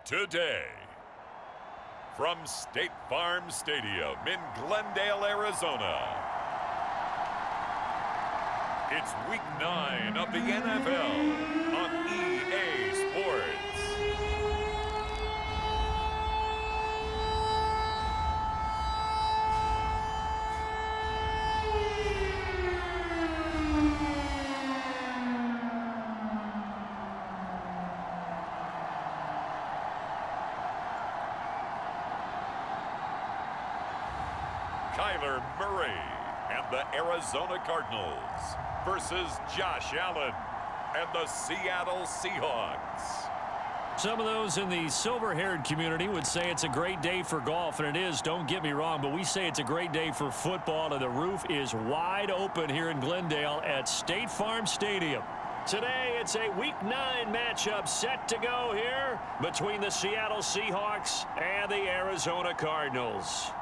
today. From State Farm Stadium in Glendale, Arizona, it's Week 9 of the NFL on EA Sports. Kyler Murray and the Arizona Cardinals versus Josh Allen and the Seattle Seahawks. Some of those in the silver-haired community would say it's a great day for golf, and it is, don't get me wrong, but we say it's a great day for football, and the roof is wide open here in Glendale at State Farm Stadium. Today, it's a Week 9 matchup set to go here between the Seattle Seahawks and the Arizona Cardinals.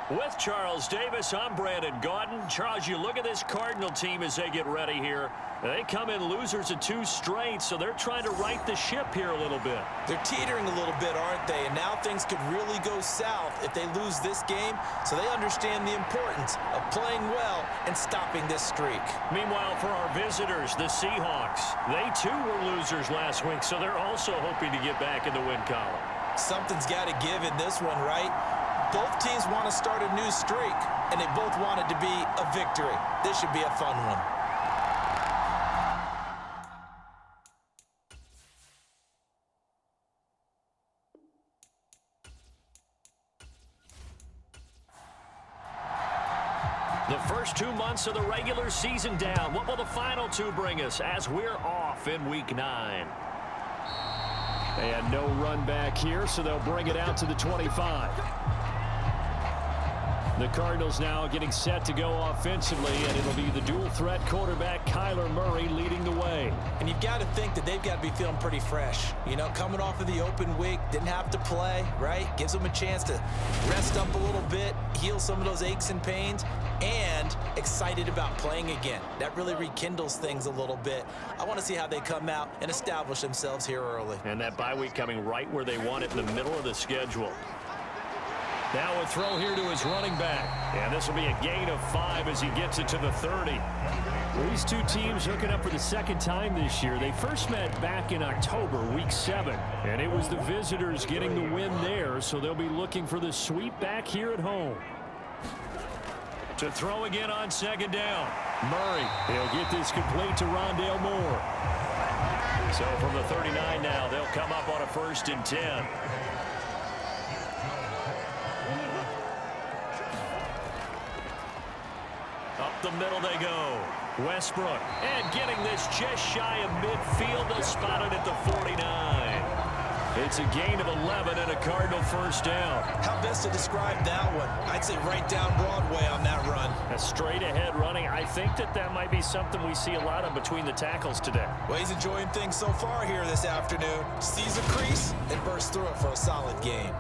With Charles Davis, I'm Brandon Gaudin. Charles, you look at this Cardinal team as they get ready here. They come in losers of 2 straight, so they're trying to right the ship here a little bit. They're teetering a little bit, aren't they? And now things could really go south if they lose this game, so they understand the importance of playing well and stopping this streak. Meanwhile, for our visitors, the Seahawks, they too were losers last week, so they're also hoping to get back in the win column. Something's got to give in this one, right? Both teams want to start a new streak, and they both want it to be a victory. This should be a fun one. The first 2 months of the regular season down. What will the final 2 bring us as we're off in Week 9? They had no run back here, so they'll bring it out to the 25. The Cardinals now getting set to go offensively, and it'll be the dual-threat quarterback Kyler Murray leading the way. And you've got to think that they've got to be feeling pretty fresh. You know, coming off of the open week, didn't have to play, right? Gives them a chance to rest up a little bit, heal some of those aches and pains, and excited about playing again. That really rekindles things a little bit. I want to see how they come out and establish themselves here early. And that bye week coming right where they want it in the middle of the schedule. Now a throw here to his running back. And this will be a gain of 5 as he gets it to the 30. These 2 teams hooking up for the second time this year. They first met back in October, Week 7. And it was the visitors getting the win there, so they'll be looking for the sweep back here at home. To throw again on second down. Murray, he'll get this complete to Rondale Moore. So from the 39 now, they'll come up on a 1st and 10. Up the middle they go. Westbrook, and getting this just shy of midfield. They'll spot it at the 49. It's a gain of 11 and a Cardinal 1st down. How best to describe that one? I'd say right down Broadway on that run. A straight ahead running. I think that might be something we see a lot of between the tackles today. Well, he's enjoying things so far here this afternoon. Sees a crease and bursts through it for a solid game.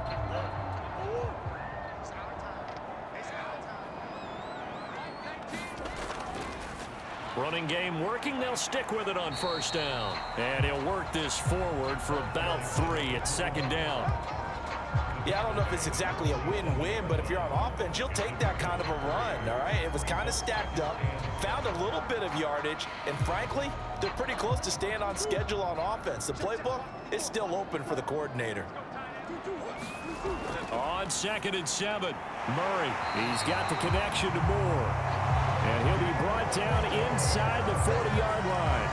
Running game working. They'll stick with it on 1st down. And he'll work this forward for about 3 at 2nd down. Yeah, I don't know if it's exactly a win-win, but if you're on offense, you'll take that kind of a run, all right? It was kind of stacked up, found a little bit of yardage, and frankly, they're pretty close to staying on schedule on offense. The playbook is still open for the coordinator. On 2nd and 7, Murray, he's got the connection to Moore. And he'll be brought down inside the 40-yard line.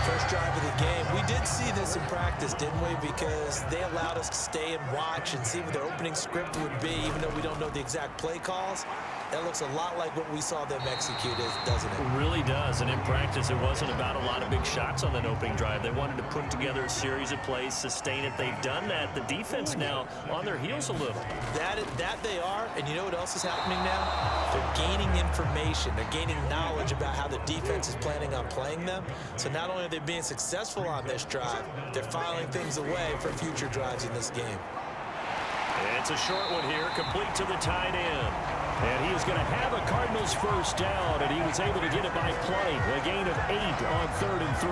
First drive of the game. We did see this in practice, didn't we? Because they allowed us to stay and watch and see what their opening script would be, even though we don't know the exact play calls. That looks a lot like what we saw them execute, doesn't it? It really does. And in practice, it wasn't about a lot of big shots on that opening drive. They wanted to put together a series of plays, sustain it. They've done that. The defense now on their heels a little. That they are. And you know what else is happening now? They're gaining information. They're gaining knowledge about how the defense is planning on playing them. So not only are they being successful on this drive, they're filing things away for future drives in this game. It's a short one here, complete to the tight end. And he is going to have a Cardinals first down, and he was able to get it by plenty. A gain of 8 on 3rd and 3.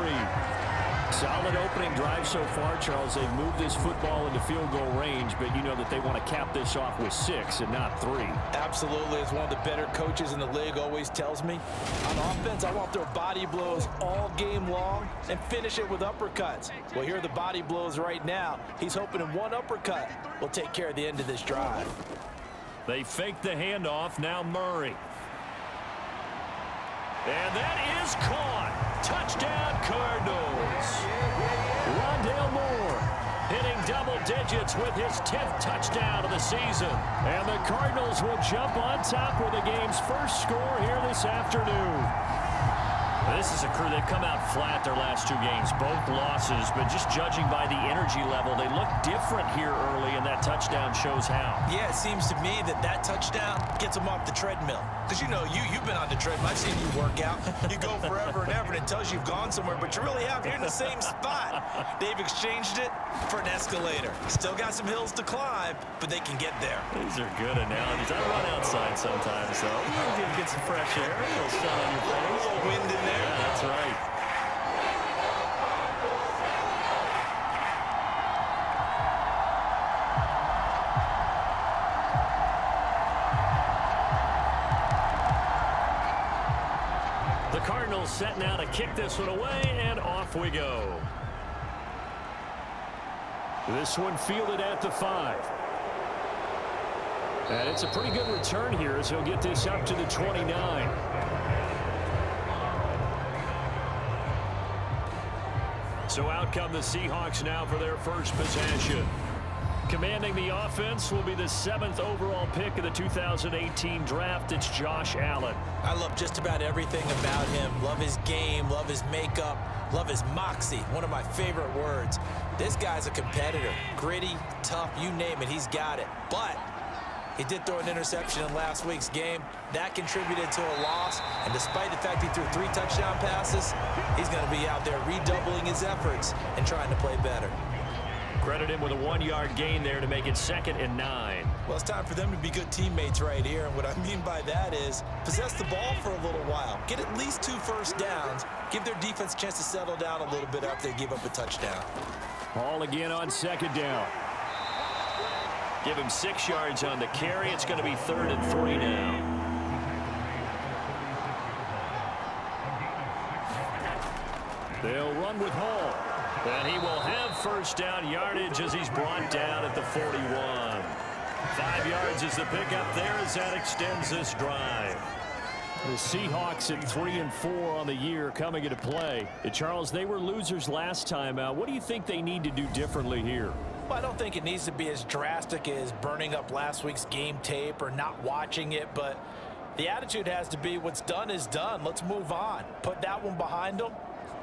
Solid opening drive so far, Charles. They've moved this football into field goal range, but you know that they want to cap this off with 6 and not 3. Absolutely. As one of the better coaches in the league always tells me, on offense, I want their body blows all game long and finish it with uppercuts. Well, here are the body blows right now. He's hoping in one uppercut will take care of the end of this drive. They fake the handoff. Now Murray. And that is caught. Touchdown, Cardinals. Rondale Moore hitting double digits with his 10th touchdown of the season. And the Cardinals will jump on top with the game's first score here this afternoon. This is a crew. They've come out flat their last 2 games, both losses, but just judging by the energy level, they look different here early, and that touchdown shows how. Yeah, it seems to me that touchdown gets them off the treadmill. Because, you know, you've been on the treadmill. I've seen you work out. You go forever and ever, and it tells you you've gone somewhere, but you really have. You're in the same spot. They've exchanged it for an escalator. Still got some hills to climb, but they can get there. These are good analogies. I run outside sometimes, though. You get some fresh air, a little sun on your face. A little wind in there. Yeah, that's right. The Cardinals set now to kick this one away, and off we go. This one fielded at the 5. And it's a pretty good return here as he'll get this up to the 29. So out come the Seahawks now for their first possession. Commanding the offense will be the 7th overall pick of the 2018 draft. It's Josh Allen. I love just about everything about him. Love his game, love his makeup, love his moxie. One of my favorite words. This guy's a competitor. Gritty, tough, you name it, he's got it. But he did throw an interception in last week's game. That contributed to a loss. And despite the fact he threw 3 touchdown passes, he's going to be out there redoubling his efforts and trying to play better. Credit him with a 1-yard gain there to make it 2nd and 9. Well, it's time for them to be good teammates right here. And what I mean by that is possess the ball for a little while. Get at least 2 first downs. Give their defense a chance to settle down a little bit after they give up a touchdown. Ball again on 2nd down. Give him 6 yards on the carry. It's going to be 3rd and 3 now. They'll run with Hall. And he will have first down yardage as he's brought down at the 41. 5 yards is the pickup there as that extends this drive. The Seahawks at 3-4 on the year coming into play. Charles, they were losers last time out. What do you think they need to do differently here? Well, I don't think it needs to be as drastic as burning up last week's game tape or not watching it, but the attitude has to be what's done is done. Let's move on. Put that one behind them,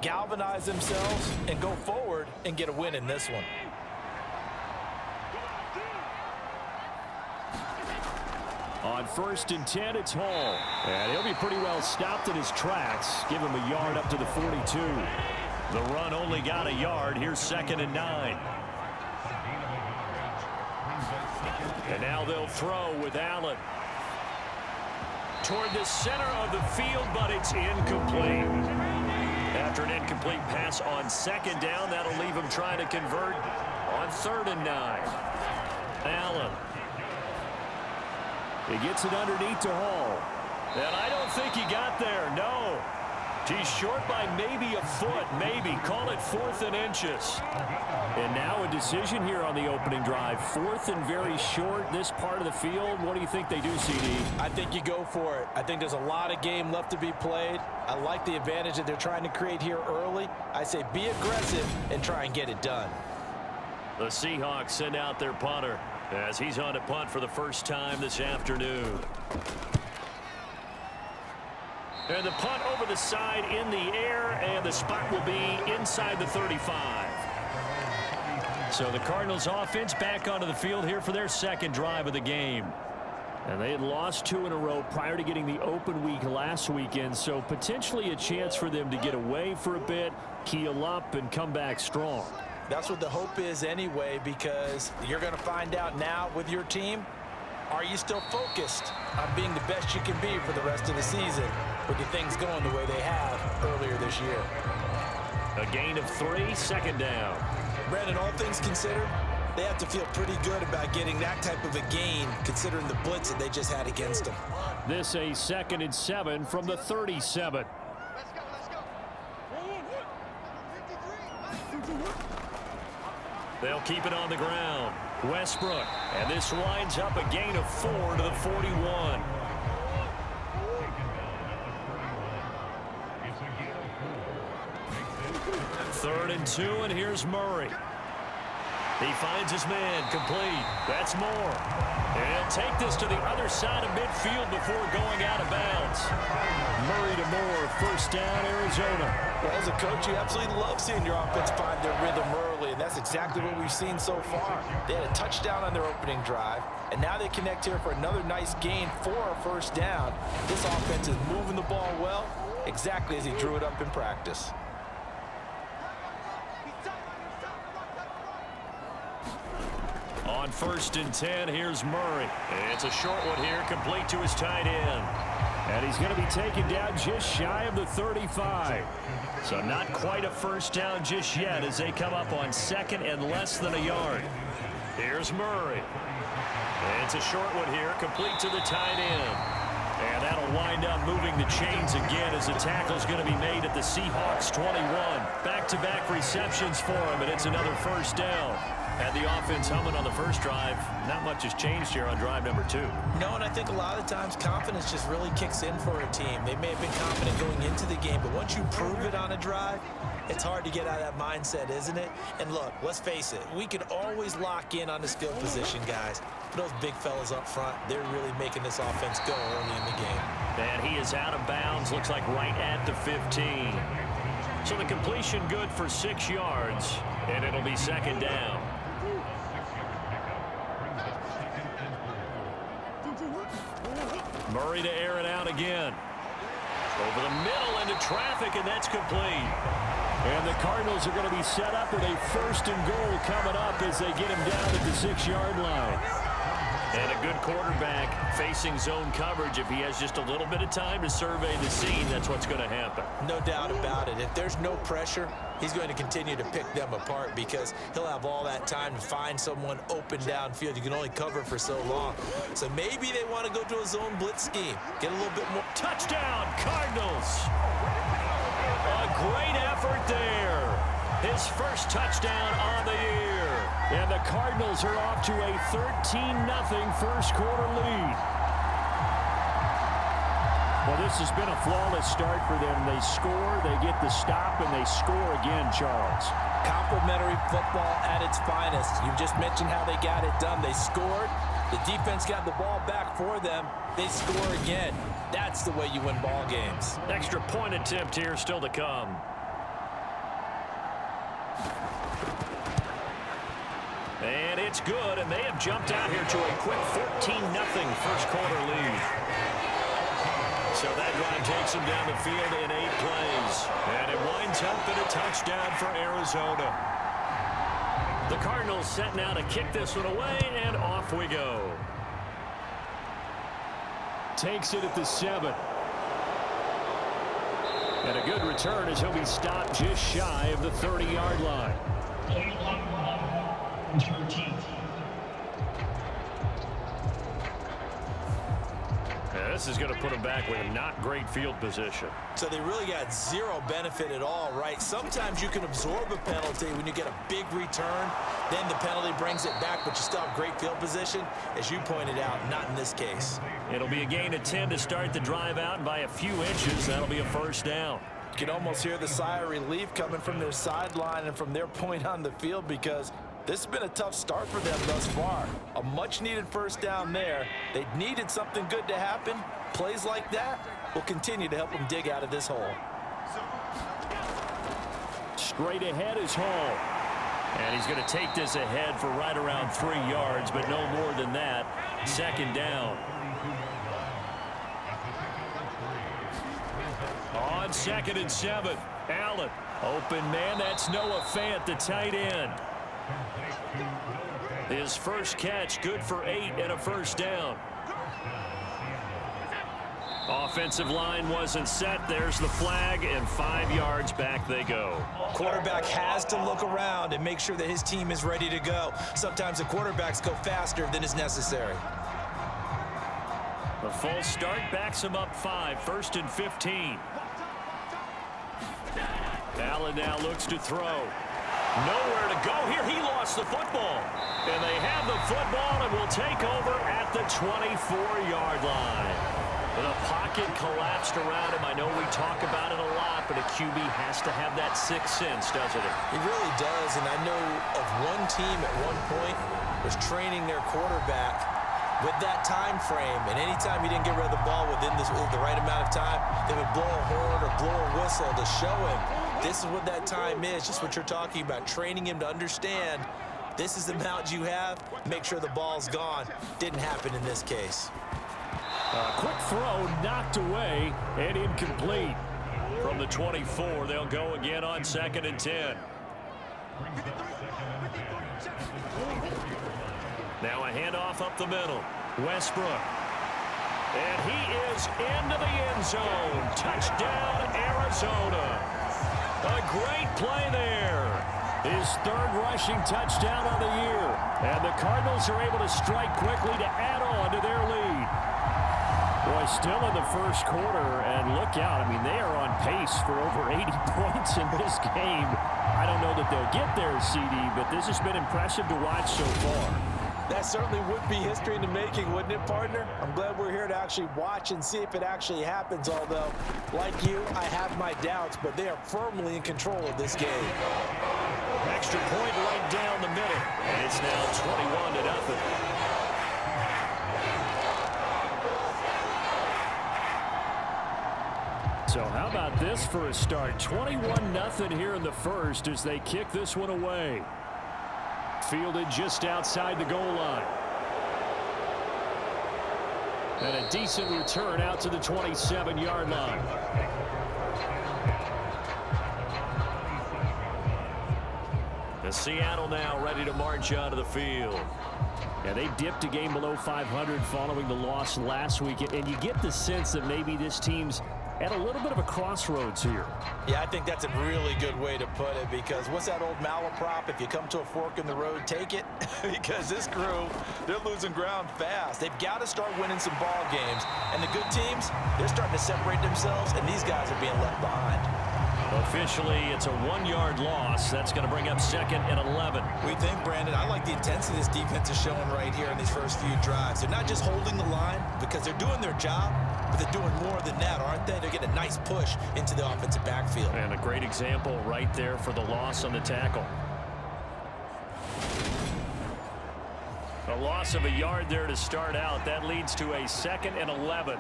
galvanize themselves, and go forward and get a win in this one. On 1st and 10, it's Hall. And he'll be pretty well stopped in his tracks. Give him a yard up to the 42. The run only got a yard. Here's 2nd and 9. And now they'll throw with Allen. Toward the center of the field, but it's incomplete. After an incomplete pass on 2nd down, that'll leave him trying to convert on 3rd and 9. Allen. He gets it underneath to Hall. And I don't think he got there, no. He's short by maybe a foot, maybe. Call it 4th and inches. And now a decision here on the opening drive. 4th and very short, this part of the field. What do you think they do, CD? I think you go for it. I think there's a lot of game left to be played. I like the advantage that they're trying to create here early. I say be aggressive and try and get it done. The Seahawks send out their punter as he's on to punt for the first time this afternoon. And the punt over the side in the air, and the spot will be inside the 35. So the Cardinals offense back onto the field here for their 2nd drive of the game. And they had lost 2 in a row prior to getting the open week last weekend, so potentially a chance for them to get away for a bit, heal up, and come back strong. That's what the hope is anyway, because you're going to find out now with your team, are you still focused on being the best you can be for the rest of the season with the things going the way they have earlier this year? A gain of 3, second down. Brandon, all things considered, they have to feel pretty good about getting that type of a gain considering the blitz that they just had against them. This a 2nd and 7 from the 37. They'll keep it on the ground. Westbrook, and this winds up a gain of 4 to the 41. Third and 2, and here's Murray. He finds his man, complete. That's Moore. And take this to the other side of midfield before going out of bounds. Murray to Moore, first down, Arizona. Well, as a coach, you absolutely love seeing your offense find their rhythm early, and that's exactly what we've seen so far. They had a touchdown on their opening drive, and now they connect here for another nice gain for a first down. This offense is moving the ball well, exactly as he drew it up in practice. On 1st and 10, here's Murray. It's a short one here, complete to his tight end. And he's going to be taken down just shy of the 35. So not quite a first down just yet as they come up on 2nd and less than a yard. Here's Murray. It's a short one here, complete to the tight end. And that'll wind up moving the chains again as the tackle's going to be made at the Seahawks 21. Back-to-back receptions for him, and it's another first down. Had the offense humming on the first drive. Not much has changed here on drive number 2. No, and I think a lot of times confidence just really kicks in for a team. They may have been confident going into the game, but once you prove it on a drive, it's hard to get out of that mindset, isn't it? And look, let's face it, we can always lock in on the skill position, guys. But those big fellas up front, they're really making this offense go early in the game. And he is out of bounds, looks like right at the 15. So the completion good for 6 yards, and it'll be 2nd down. Murray to air it out again. Over the middle into traffic, and that's complete. And the Cardinals are going to be set up with a 1st and goal coming up as they get him down at the 6-yard line. And a good quarterback facing zone coverage. If he has just a little bit of time to survey the scene, that's what's going to happen. No doubt about it. If there's no pressure, he's going to continue to pick them apart because he'll have all that time to find someone open downfield. You can only cover for so long. So maybe they want to go to a zone blitz scheme. Get a little bit more. Touchdown, Cardinals. A great effort there. His first touchdown on the year. And the Cardinals are off to a 13-0 first quarter lead. Well, this has been a flawless start for them. They score, they get the stop, and they score again, Charles. Complimentary football at its finest. You just mentioned how they got it done. They scored. The defense got the ball back for them. They score again. That's the way you win ball games. Extra point attempt here still to come. And it's good, and they have jumped out here to a quick 14-0 first quarter lead. So that drive takes them down the field in 8 plays. And it winds up in a touchdown for Arizona. The Cardinals set now to kick this one away, and off we go. Takes it at the 7. And a good return as he'll be stopped just shy of the 30-yard line. This is going to put them back with a not great field position. So they really got zero benefit at all, right? Sometimes you can absorb a penalty when you get a big return. Then the penalty brings it back, but you still have great field position. As you pointed out, not in this case. It'll be a gain of 10 to start the drive out, and by a few inches, that'll be a first down. You can almost hear the sigh of relief coming from their sideline and from their point on the field because this has been a tough start for them thus far. A much-needed first down there. They needed something good to happen. Plays like that will continue to help them dig out of this hole. Straight ahead is Hall. And he's going to take this ahead for right around 3 yards, but no more than that. 2nd down. On 2nd and 7. Allen, open man, that's Noah Fant, the tight end. His first catch, good for 8 and a first down. Offensive line wasn't set. There's the flag, and 5 yards back they go. Quarterback has to look around and make sure that his team is ready to go. Sometimes the quarterbacks go faster than is necessary. The false start backs him up 5, 1st and 15. Allen now looks to throw. Nowhere to go here. He lost the football. And they have the football and will take over at the 24-yard line. The pocket collapsed around him. I know we talk about it a lot, but a QB has to have that sixth sense, doesn't it? He really does, and I know of one team at one point was training their quarterback with that time frame, and anytime he didn't get rid of the ball within the right amount of time, they would blow a horn or blow a whistle to show him this is what that time is, just what you're talking about, training him to understand this is the amount you have, make sure the ball's gone. Didn't happen in this case. Quick throw knocked away and incomplete. From the 24, they'll go again on 2nd and 10. Now a handoff up the middle. Westbrook. And he is into the end zone. Touchdown, Arizona. A great play there. His 3rd rushing touchdown of the year. And the Cardinals are able to strike quickly to add on to their lead. Boy, still in the first quarter, and look out. I mean, they are on pace for over 80 points in this game. I don't know that they'll get there, CD, but this has been impressive to watch so far. That certainly would be history in the making, wouldn't it, partner? I'm glad we're here to actually watch and see if it actually happens, although, like you, I have my doubts, but they are firmly in control of this game. Extra point right down the middle, and it's now 21-0. So how about this for a start? 21-0 here in the first as they kick this one away. Fielded just outside the goal line. And a decent return out to the 27-yard line. The Seattle now ready to march out of the field. Yeah, they dipped a game below 500 following the loss last week, and you get the sense that maybe this team's at a little bit of a crossroads here. Yeah, I think that's a really good way to put it, because what's that old malaprop? If you come to a fork in the road, take it. Because this crew, they're losing ground fast. They've got to start winning some ball games. And the good teams, they're starting to separate themselves, and these guys are being left behind. Officially, it's a 1-yard loss. That's going to bring up 2nd and 11. We think, Brandon, I like the intensity this defense is showing right here in these first few drives. They're not just holding the line because they're doing their job, but they're doing more than that, aren't they? They're getting a nice push into the offensive backfield. And a great example right there for the loss on the tackle. A loss of a yard there to start out. That leads to a 2nd and 11.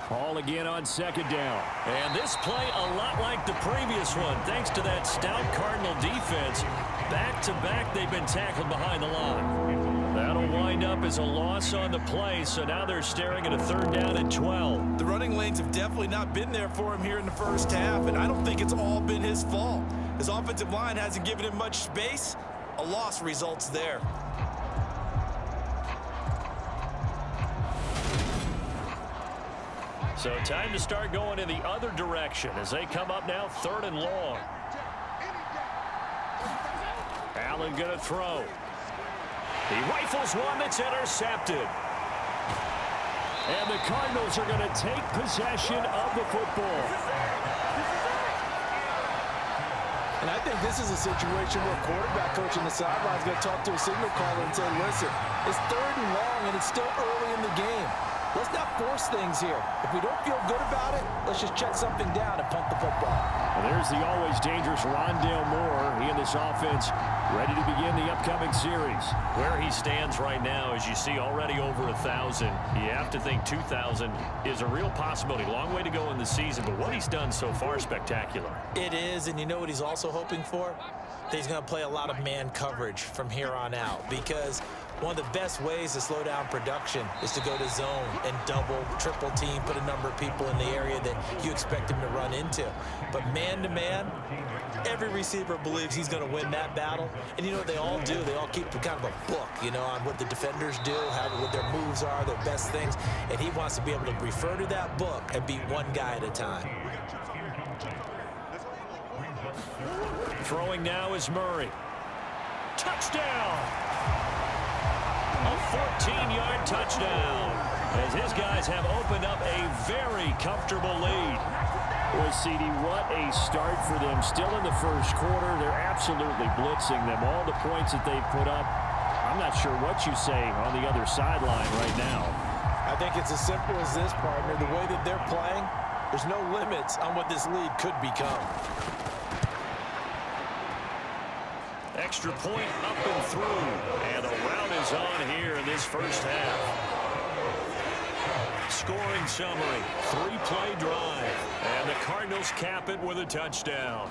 Ball again on 2nd down. And this play a lot like the previous one. Thanks to that stout Cardinal defense. Back-to-back, they've been tackled behind the line. That'll wind up as a loss on the play, so now they're staring at a 3rd down and 12. The running lanes have definitely not been there for him here in the first half, and I don't think it's all been his fault. His offensive line hasn't given him much space. A loss results there. So time to start going in the other direction as they come up now 3rd and long. Allen going to throw. He rifles one that's intercepted. And the Cardinals are going to take possession of the football. And I think this is a situation where a quarterback coach on the sideline is going to talk to a signal caller and say, listen, it's 3rd and long and it's still early in the game. Let's not force things here. If we don't feel good about it, let's just check something down and punt the football. And there's the always dangerous Rondale Moore. He and this offense ready to begin the upcoming series. Where he stands right now, as you see, already over 1,000. You have to think 2,000 is a real possibility. Long way to go in the season, but what he's done so far, spectacular. It is, and you know what he's also hoping for? That he's going to play a lot of man coverage from here on out, because One of the best ways to slow down production is to go to zone and double, triple team, put a number of people in the area that you expect him to run into. But man-to-man, every receiver believes he's going to win that battle. And you know what they all do? They all keep kind of a book, you know, on what the defenders do, what their moves are, their best things. And he wants to be able to refer to that book and beat one guy at a time. Throwing now is Murray. Touchdown! A 14-yard touchdown as his guys have opened up a very comfortable lead. Boy, CD, what a start for them. Still in the first quarter, they're absolutely blitzing them. All the points that they've put up, I'm not sure what you say on the other sideline right now. I think it's as simple as this, partner. The way that they're playing, there's no limits on what this lead could become. Extra point up and through, and the rout is on here in this first half. Scoring summary, 3-play drive, and the Cardinals cap it with a touchdown.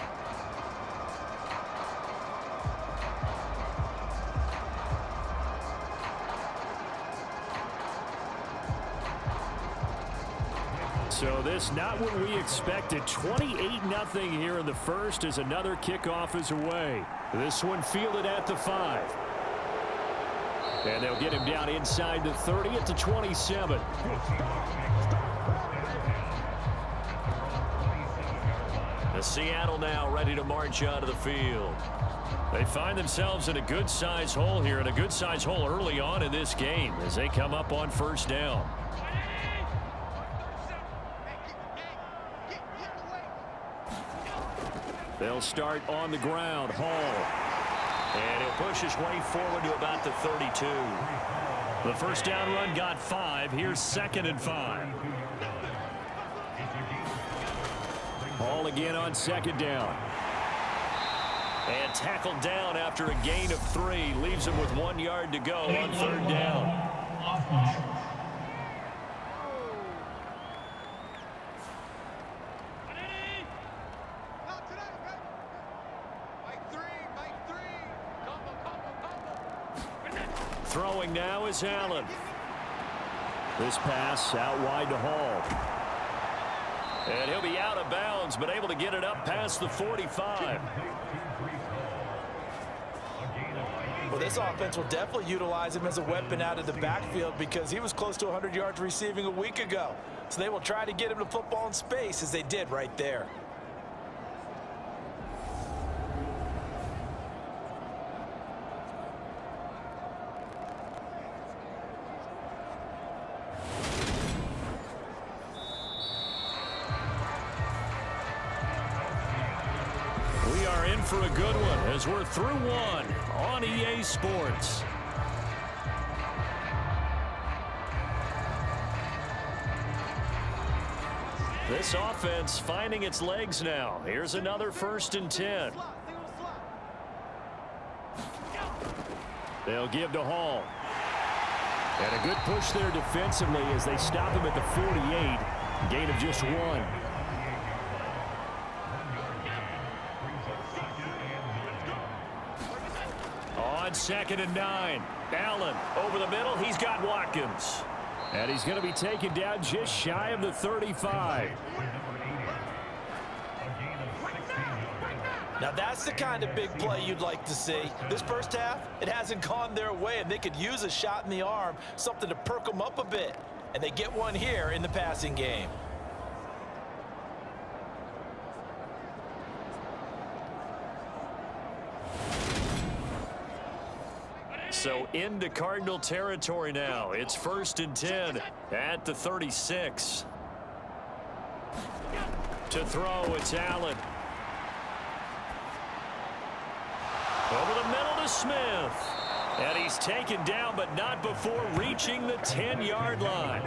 So this not what we expected. 28-0 here in the first as another kickoff is away. This one fielded at the 5. And they'll get him down inside the 30 at the 27. The Seattle now ready to march out of the field. They find themselves in a good-sized hole here, and a good-sized hole early on in this game as they come up on first down. They'll start on the ground. Hall. And he'll push his way forward to about the 32. The first down run got 5. Here's 2nd and 5. Hall again on 2nd down. And tackled down after a gain of 3. Leaves him with 1 yard to go on 3rd down. Throwing now is Allen. This pass out wide to Hall. And he'll be out of bounds, but able to get it up past the 45. Well, this offense will definitely utilize him as a weapon out of the backfield because he was close to 100 yards receiving a week ago. So they will try to get him to football in space as they did right there. For a good one as we're through one on EA Sports. This offense finding its legs now. Here's another 1st and 10. They'll give to Hall. And a good push there defensively as they stop him at the 48. Gain of just 1. On 2nd and 9. Allen over the middle. He's got Watkins. And he's going to be taken down just shy of the 35. Now that's the kind of big play you'd like to see. This first half, it hasn't gone their way, and they could use a shot in the arm, something to perk them up a bit. And they get one here in the passing game. So into Cardinal territory now. It's 1st and 10 at the 36. To throw, it's Allen. Over the middle to Smith. And he's taken down, but not before reaching the 10-yard line.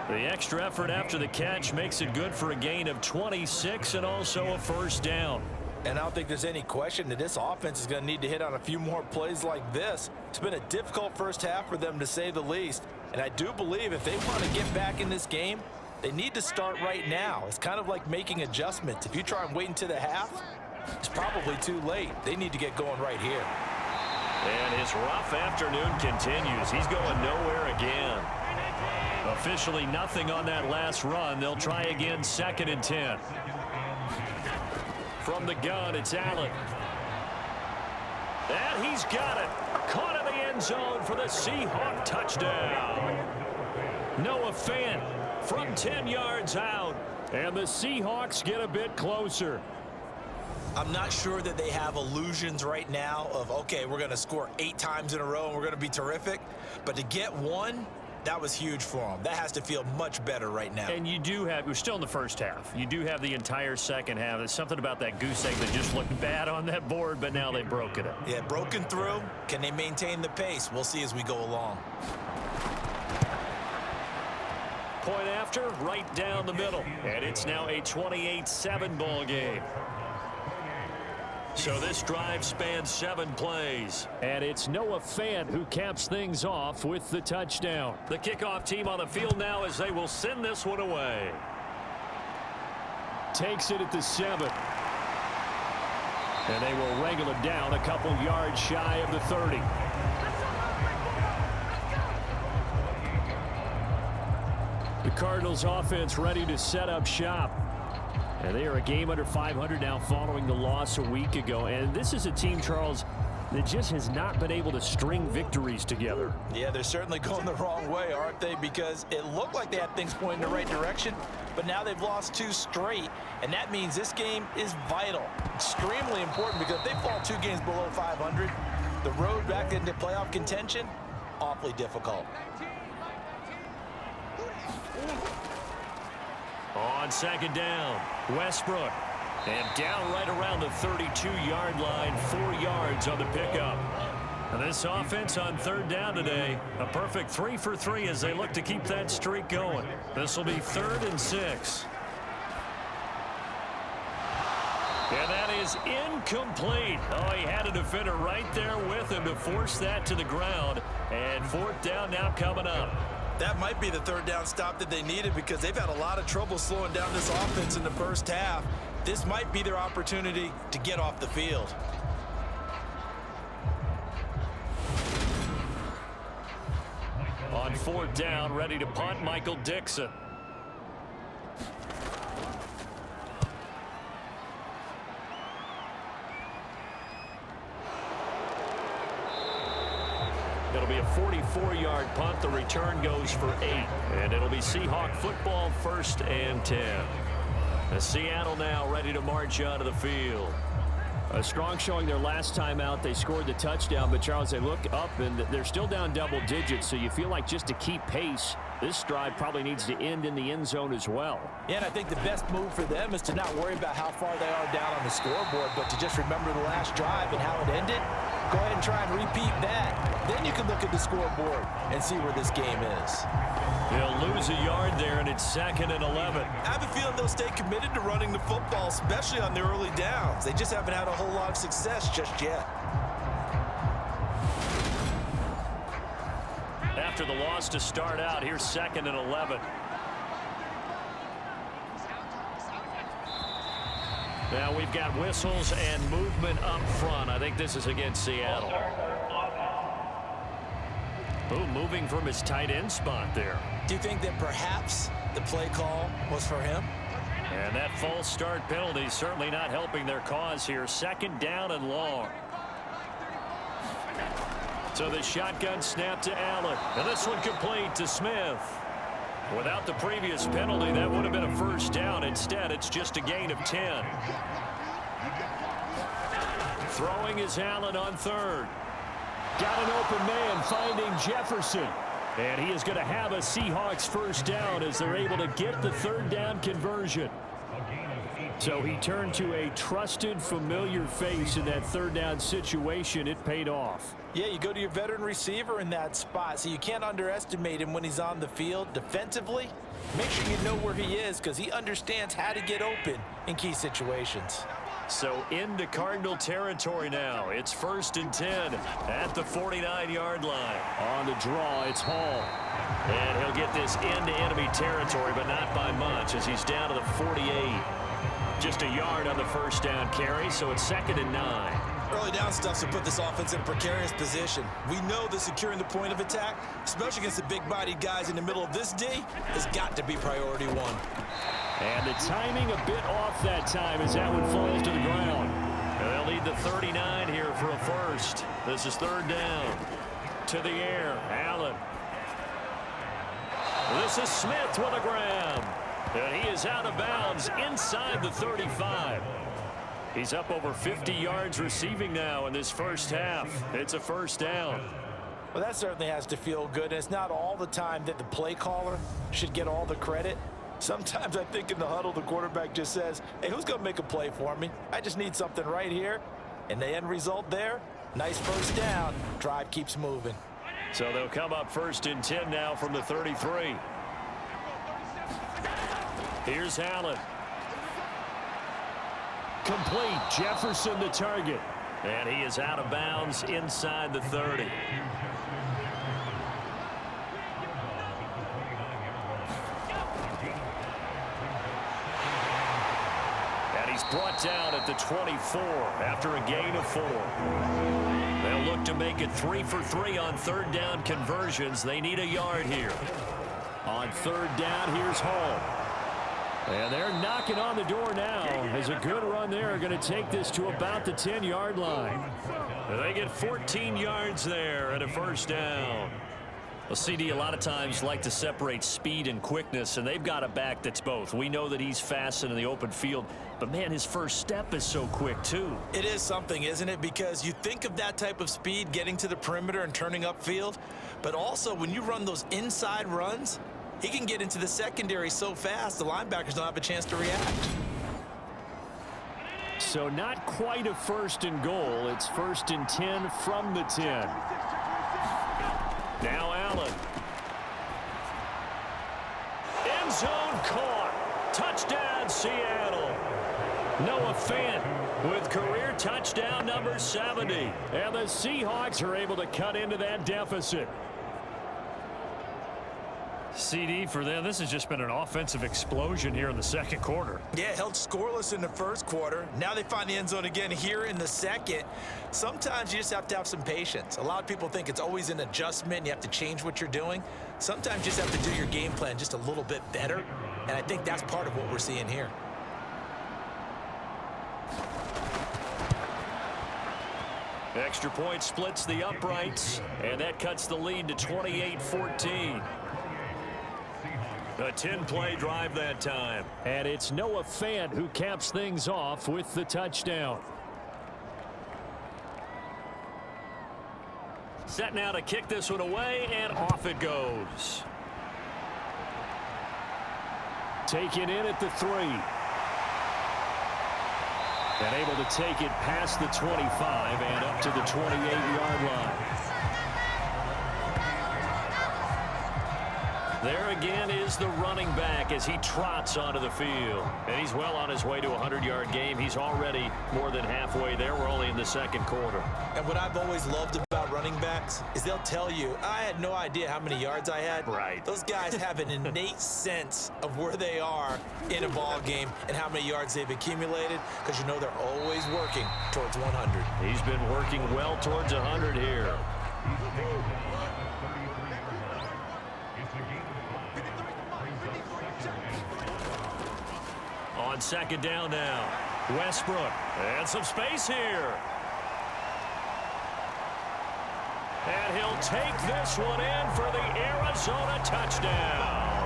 The extra effort after the catch makes it good for a gain of 26 and also a 1st down. And I don't think there's any question that this offense is going to need to hit on a few more plays like this. It's been a difficult first half for them, to say the least. And I do believe if they want to get back in this game, they need to start right now. It's kind of like making adjustments. If you try and wait until the half, it's probably too late. They need to get going right here. And his rough afternoon continues. He's going nowhere again. Officially nothing on that last run. They'll try again 2nd and 10. From the gun, it's Allen. And he's got it. Caught in the end zone for the Seahawks touchdown. Noah Fant from 10 yards out. And the Seahawks get a bit closer. I'm not sure that they have illusions right now of, okay, we're going to score 8 times in a row and we're going to be terrific. But to get one, that was huge for them. That has to feel much better right now. And you do have, we're still in the first half. You do have the entire second half. There's something about that goose egg that just looked bad on that board, but now they've broken it. Yeah, broken through. Can they maintain the pace? We'll see as we go along. Point after, right down the middle. And it's now a 28-7 ball game. So this drive spans 7 plays. And it's Noah Fant who caps things off with the touchdown. The kickoff team on the field now as they will send this one away. Takes it at the 7. And they will wrangle it down a couple yards shy of the 30. The Cardinals offense ready to set up shop. And they are a game under 500 now following the loss a week ago. And this is a team, Charles, that just has not been able to string victories together. Yeah, they're certainly going the wrong way, aren't they? Because it looked like they had things pointing in the right direction, but now they've lost 2 straight. And that means this game is vital, extremely important, because if they fall 2 games below 500, the road back into playoff contention, awfully difficult. On 2nd down, Westbrook. And down right around the 32-yard line, 4 yards on the pickup. And this offense on 3rd down today, a perfect 3 for 3 as they look to keep that streak going. This will be 3rd and 6. And that is incomplete. Oh, he had a defender right there with him to force that to the ground. And 4th down now coming up. That might be the 3rd down stop that they needed, because they've had a lot of trouble slowing down this offense in the first half. This might be their opportunity to get off the field. On 4th down, ready to punt, Michael Dixon. It'll be a 44-yard punt. The return goes for 8. And it'll be Seahawk football, 1st and 10. Seattle now ready to march onto the field. A strong showing their last time out. They scored the touchdown, but Charles, they look up and they're still down double digits, so you feel like just to keep pace, this drive probably needs to end in the end zone as well. Yeah, and I think the best move for them is to not worry about how far they are down on the scoreboard, but to just remember the last drive and how it ended. Go ahead and try and repeat that. Then you can look at the scoreboard and see where this game is. They'll lose a yard there, and it's 2nd and 11. I have a feeling they'll stay committed to running the football, especially on the early downs. They just haven't had a whole lot of success just yet. After the loss to start out, here's 2nd and 11. Now we've got whistles and movement up front. I think this is against Seattle. Ooh, moving from his tight end spot there. Do you think that perhaps the play call was for him? And that false start penalty certainly not helping their cause here. 2nd down and long. So the shotgun snap to Allen. And this one complete to Smith. Without the previous penalty, that would have been a 1st down. Instead, it's just a gain of 10. Throwing is Allen on 3rd. Got an open man finding Jefferson. And he is going to have a Seahawks 1st down as they're able to get the 3rd down conversion. So he turned to a trusted, familiar face in that 3rd down situation. It paid off. Yeah, you go to your veteran receiver in that spot, so you can't underestimate him when he's on the field. Defensively, make sure you know where he is, because he understands how to get open in key situations. So into Cardinal territory now. It's 1st and 10 at the 49-yard line. On the draw, it's Hall. And he'll get this into enemy territory, but not by much, as he's down to the 48. Just a yard on the 1st down carry, so it's 2nd and 9. early down stuff's to put this offense in a precarious position. We know that securing the point of attack, especially against the big-bodied guys in the middle of this D, has got to be priority one. And the timing a bit off that time as that one falls to the ground. And they'll need the 39 here for a first. This is third down. To the air, Allen. This is Smith with a grab. And he is out of bounds inside the 35. He's up over 50 yards receiving now in this first half. It's a first down. Well, that certainly has to feel good. And it's not all the time that the play caller should get all the credit. Sometimes I think in the huddle, the quarterback just says, hey, who's going to make a play for me? I just need something right here. And the end result there, nice first down. Drive keeps moving. So they'll come up first and 10 now from the 33. Here's Allen. Complete. Jefferson the target. And he is out of bounds inside the 30. And he's brought down at the 24 after a gain of 4. They'll look to make it 3 for 3 on third down conversions. They need a yard here. On third down, here's Hall. And they're knocking on the door now as a good run there. Going to take this to about the 10-yard line. And they get 14 yards there and a first down. Well, CD a lot of times like to separate speed and quickness, and they've got a back that's both. We know that he's fast in the open field, but, man, his first step is so quick, too. It is something, isn't it? Because you think of that type of speed getting to the perimeter and turning upfield, but also when you run those inside runs, he can get into the secondary so fast, the linebackers don't have a chance to react. So not quite a first and goal. It's first and 10 from the 10. Now Allen. End zone caught. Touchdown, Seattle. Noah Fant with career touchdown number 70. And the Seahawks are able to cut into that deficit. CD, for them, this has just been an offensive explosion here in the second quarter. Yeah, held scoreless in the first quarter. Now they find the end zone again here in the second. Sometimes you just have to have some patience. A lot of people think it's always an adjustment. You have to change what you're doing. Sometimes you just have to do your game plan just a little bit better. And I think that's part of what we're seeing here. Extra point splits the uprights, and that cuts the lead to 28-14. A 10-play drive that time. And it's Noah Fant who caps things off with the touchdown. Set now to kick this one away, and off it goes. Taken in at the 3. And able to take it past the 25 and up to the 28-yard line. There again is the running back as he trots onto the field. And he's well on his way to a 100-yard game. He's already more than halfway there. We're only in the second quarter. And what I've always loved about running backs is they'll tell you, I had no idea how many yards I had. Right. Those guys have an innate sense of where they are in a ball game and how many yards they've accumulated, because you know they're always working towards 100. He's been working well towards 100 here. On second down now, Westbrook, and some space here. And he'll take this one in for the Arizona touchdown.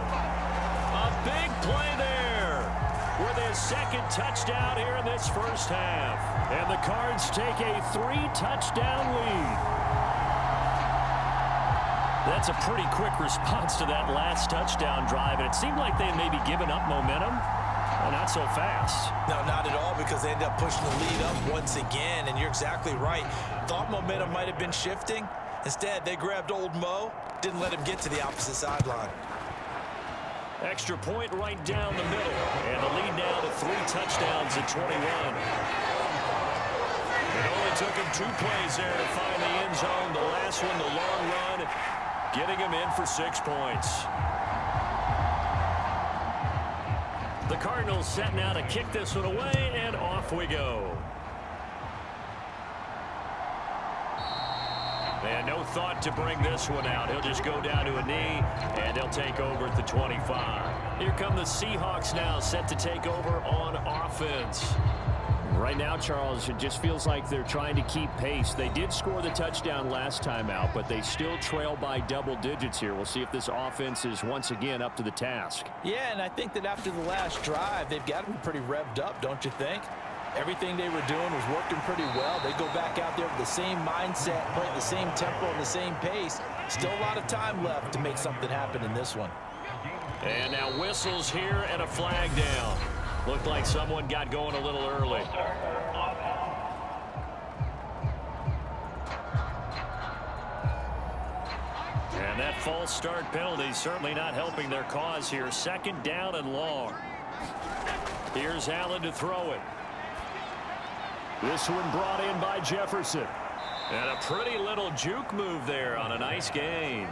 A big play there with his second touchdown here in this first half. And the Cards take a 3-touchdown lead. That's a pretty quick response to that last touchdown drive, and it seemed like they had maybe given up momentum. Well, not so fast. No, not at all, because they ended up pushing the lead up once again, and you're exactly right. Thought momentum might have been shifting. Instead, they grabbed old Mo, didn't let him get to the opposite sideline. Extra point right down the middle, and the lead now to 3 touchdowns at 21. It only took him 2 plays there to find the end zone. The last one, the long run, getting him in for 6 points. The Cardinals set now to kick this one away, and off we go. And no thought to bring this one out. He'll just go down to a knee, and they'll take over at the 25. Here come the Seahawks now, set to take over on offense. Right now, Charles, it just feels like they're trying to keep pace. They did score the touchdown last time out, but they still trail by double digits here. We'll see if this offense is once again up to the task. Yeah, and I think that after the last drive, they've got to be pretty revved up, don't you think? Everything they were doing was working pretty well. They go back out there with the same mindset, playing the same tempo and the same pace. Still a lot of time left to make something happen in this one. And now whistles here and a flag down. Looked like someone got going a little early. And that false start penalty certainly not helping their cause here. Second down and long. Here's Allen to throw it. This one brought in by Jefferson. And a pretty little juke move there on a nice gain.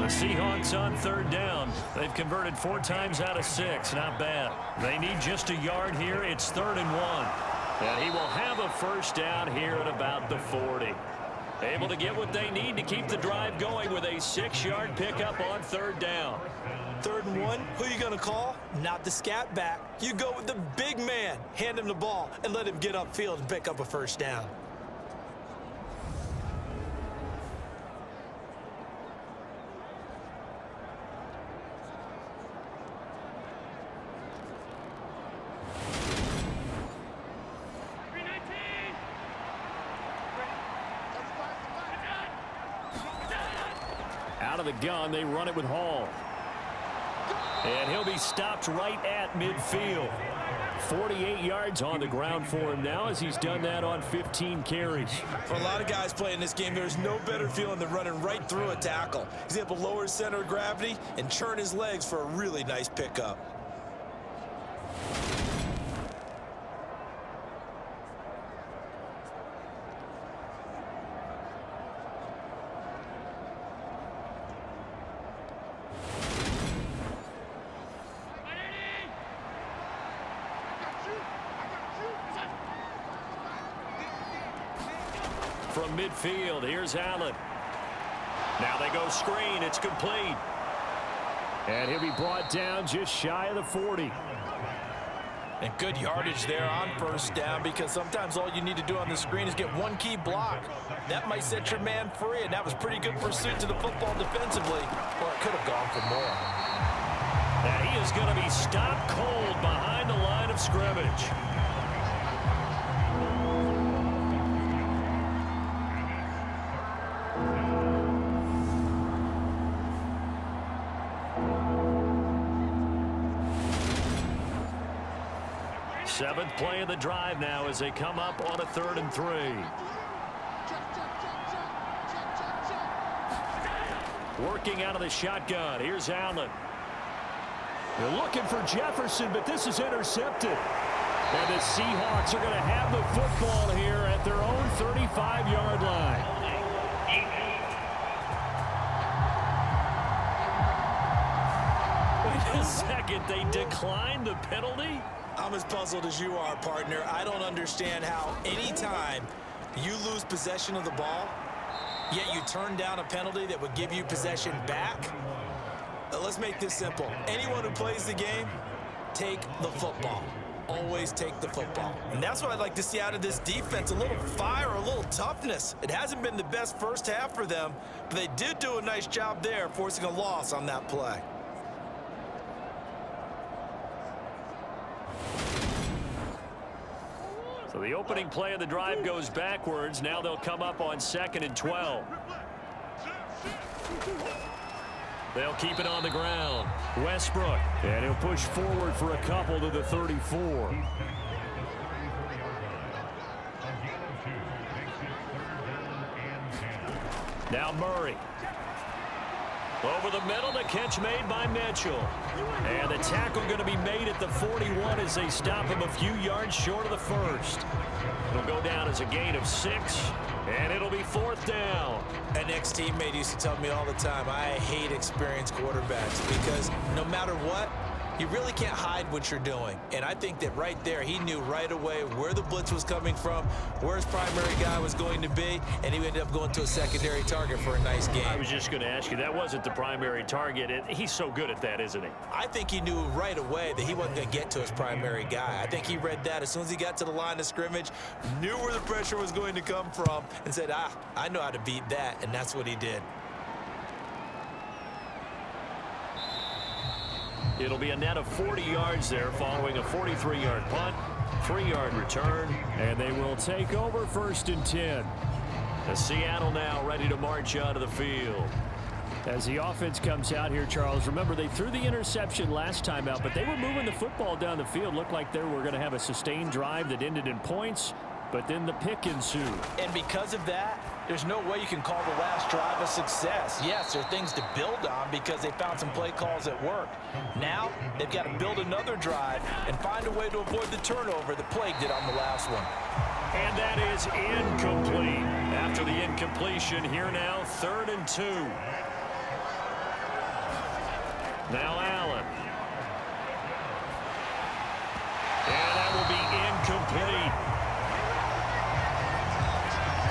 The Seahawks on third down. They've converted 4 times out of 6. Not bad. They need just a yard here. It's 3rd and 1. And he will have a first down here at about the 40. Able to get what they need to keep the drive going with a 6-yard pickup on 3rd down. 3rd and 1, who you going to call? Not the scat back. You go with the big man. Hand him the ball and let him get upfield and pick up a first down. Out of the gun, they run it with Hall. And he'll be stopped right at midfield. 48 yards on the ground for him now as he's done that on 15 carries. For a lot of guys playing this game, there's no better feeling than running right through a tackle. He's able to lower his center of gravity and churn his legs for a really nice pickup. From midfield, here's Allen. Now they go screen. It's complete. And he'll be brought down just shy of the 40. And good yardage there on first down, because sometimes all you need to do on the screen is get one key block. That might set your man free, and that was pretty good pursuit to the football defensively. Or it could have gone for more. Now he is going to be stopped cold behind the line of scrimmage. Seventh play of the drive now as they come up on a 3rd and 3. Working out of the shotgun. Here's Allen. They're looking for Jefferson, but this is intercepted. And the Seahawks are going to have the football here at their own 35-yard line. Wait a second. They declined the penalty? I'm as puzzled as you are, partner. I don't understand how anytime you lose possession of the ball, yet you turn down a penalty that would give you possession back. Let's make this simple. Anyone who plays the game, take the football. Always take the football. And that's what I'd like to see out of this defense, a little fire, a little toughness. It hasn't been the best first half for them, but they did do a nice job there, forcing a loss on that play. So the opening play of the drive goes backwards. Now they'll come up on 2nd and 12. They'll keep it on the ground. Westbrook. And he'll push forward for a couple to the 34. Now Murray. Over the middle, the catch made by Mitchell. And the tackle going to be made at the 41 as they stop him a few yards short of the first. It'll go down as a gain of 6, and it'll be 4th down. An ex-teammate used to tell me all the time, I hate experienced quarterbacks, because no matter what, You really can't hide what you're doing. And I think that right there, he knew right away where the blitz was coming from, where his primary guy was going to be, and he ended up going to a secondary target for a nice game. I was just going to ask you, that wasn't the primary target. He's so good at that, isn't he? I think he knew right away that he wasn't going to get to his primary guy. I think he read that as soon as he got to the line of scrimmage, knew where the pressure was going to come from, and said, I know how to beat that, and that's what he did. It'll be a net of 40 yards there following a 43-yard punt, 3-yard return, and they will take over 1st and 10. Seattle now ready to march out of the field. As the offense comes out here, Charles, remember they threw the interception last time out, but they were moving the football down the field. Looked like they were going to have a sustained drive that ended in points, but then the pick ensued. And because of that, there's no way you can call the last drive a success. Yes, there are things to build on because they found some play calls that worked. Now, they've got to build another drive and find a way to avoid the turnover that plagued it on the last one. And that is incomplete. After the incompletion, here now, 3rd and 2. Now Allen. And that will be incomplete.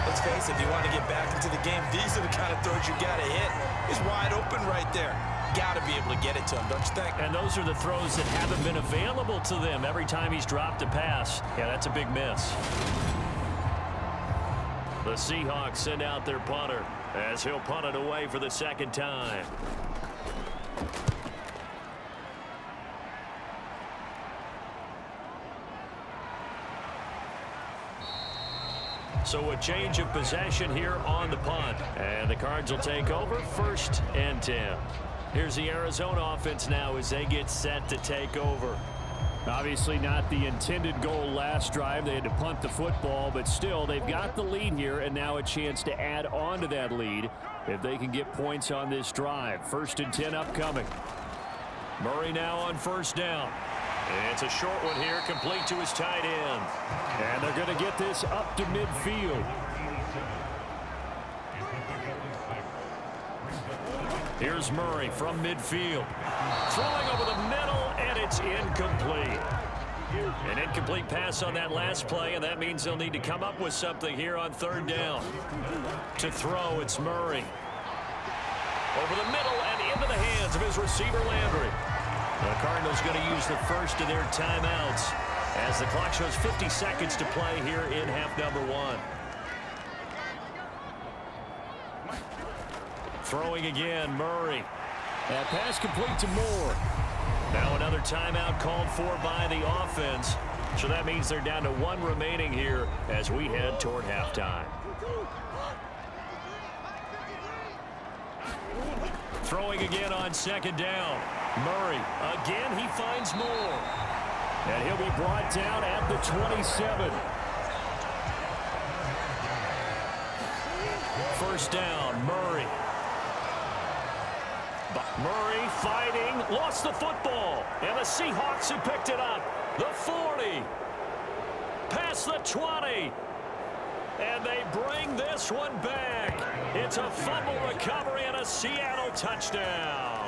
Let's face it, if you want to get back into the game, these are the kind of throws you got to hit. He's wide open right there. Got to be able to get it to him, don't you think? And those are the throws that haven't been available to them every time he's dropped a pass. Yeah, that's a big miss. The Seahawks send out their punter as he'll punt it away for the 2nd time. So a change of possession here on the punt. And the Cards will take over 1st and 10. Here's the Arizona offense now as they get set to take over. Obviously not the intended goal last drive. They had to punt the football, but still they've got the lead here and now a chance to add on to that lead if they can get points on this drive. 1st and 10 upcoming. Murray now on 1st down. And it's a short one here, complete to his tight end. And they're going to get this up to midfield. Here's Murray from midfield. Throwing over the middle, and it's incomplete. An incomplete pass on that last play, and that means they'll need to come up with something here on 3rd down. To throw, it's Murray. Over the middle and into the hands of his receiver, Landry. The Cardinals going to use the first of their timeouts as the clock shows 50 seconds to play here in half number 1. Throwing again, Murray. That pass complete to Moore. Now another timeout called for by the offense. So that means they're down to 1 remaining here as we head toward halftime. Throwing again on 2nd down. Murray, again he finds Moore. And he'll be brought down at the 27. 1st down, Murray. Murray fighting, lost the football. And the Seahawks have picked it up. The 40. Past the 20. And they bring this one back. It's a fumble recovery and a Seattle touchdown.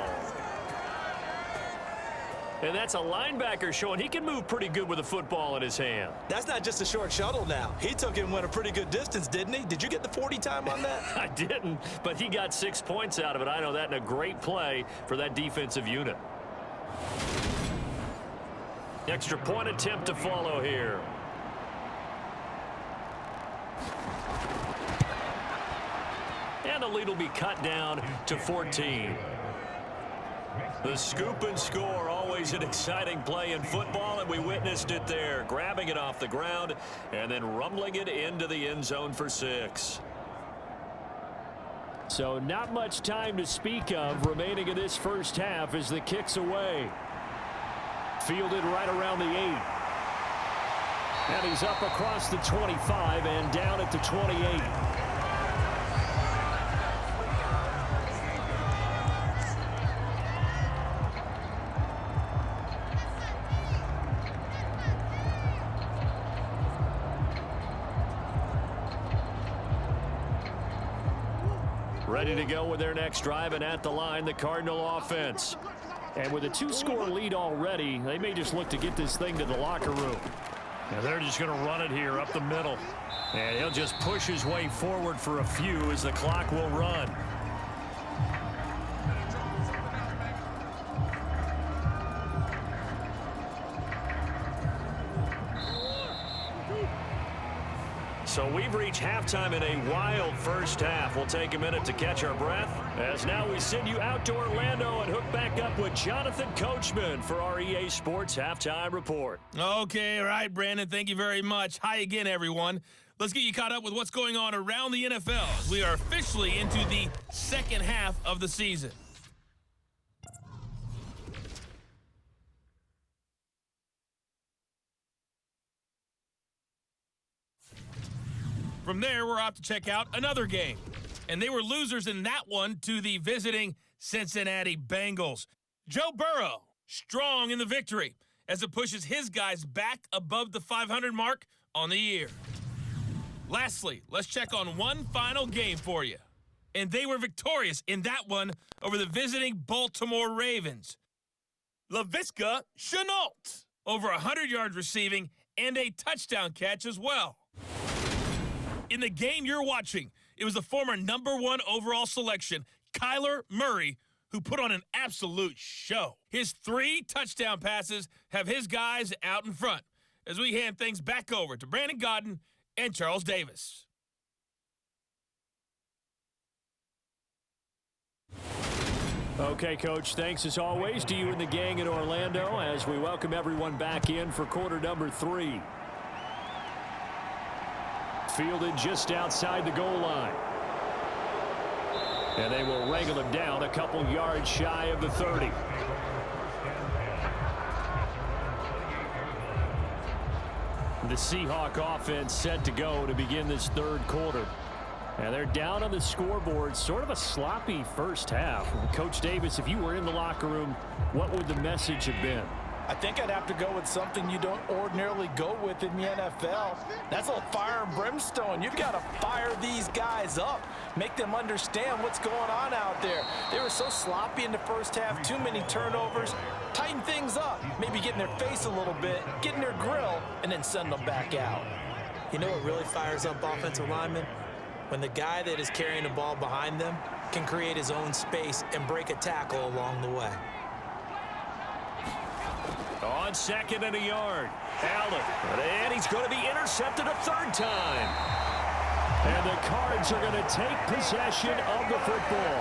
And that's a linebacker showing he can move pretty good with a football in his hand. That's not just a short shuttle now. He took it and went a pretty good distance, didn't he? Did you get the 40 time on that? I didn't, but he got 6 points out of it. I know that, in a great play for that defensive unit. Extra point attempt to follow here. And the lead will be cut down to 14. The scoop and score, always an exciting play in football, and we witnessed it there. Grabbing it off the ground and then rumbling it into the end zone for 6. So not much time to speak of remaining in this first half as the kick's away. Fielded right around the 8. And he's up across the 25 and down at the 28. Ready to go with their next drive, and at the line, the Cardinal offense. And with a 2-score lead already, they may just look to get this thing to the locker room. Now they're just going to run it here up the middle. And he'll just push his way forward for a few as the clock will run. So we've reached halftime in a wild first half. We'll take a minute to catch our breath, as now we send you out to Orlando and hook back up with Jonathan Coachman for our EA Sports Halftime Report. Okay, all right, Brandon, thank you very much. Hi again, everyone. Let's get you caught up with what's going on around the NFL. We are officially into the second half of the season. From there, we're off to check out another game. And they were losers in that one to the visiting Cincinnati Bengals. Joe Burrow, strong in the victory as it pushes his guys back above the 500 mark on the year. Lastly, let's check on one final game for you. And they were victorious in that one over the visiting Baltimore Ravens. Laviska Shenault, over 100 yards receiving and a touchdown catch as well. In the game you're watching, it was the former #1 overall selection, Kyler Murray, who put on an absolute show. His 3 touchdown passes have his guys out in front as we hand things back over to Brandon Godden and Charles Davis. Okay, Coach, thanks as always to you and the gang in Orlando as we welcome everyone back in for quarter number 3. Fielded just outside the goal line. And they will wrangle him down a couple yards shy of the 30. The Seahawk offense set to go to begin this third quarter. And they're down on the scoreboard, sort of a sloppy first half. Coach Davis, if you were in the locker room, what would the message have been? I think I'd have to go with something you don't ordinarily go with in the NFL. That's a little fire and brimstone. You've got to fire these guys up. Make them understand what's going on out there. They were so sloppy in the first half, too many turnovers. Tighten things up. Maybe get in their face a little bit, get in their grill, and then send them back out. You know what really fires up offensive linemen? When the guy that is carrying the ball behind them can create his own space and break a tackle along the way. On second and a yard, Allen, and he's going to be intercepted a third time. And the Cards are going to take possession of the football.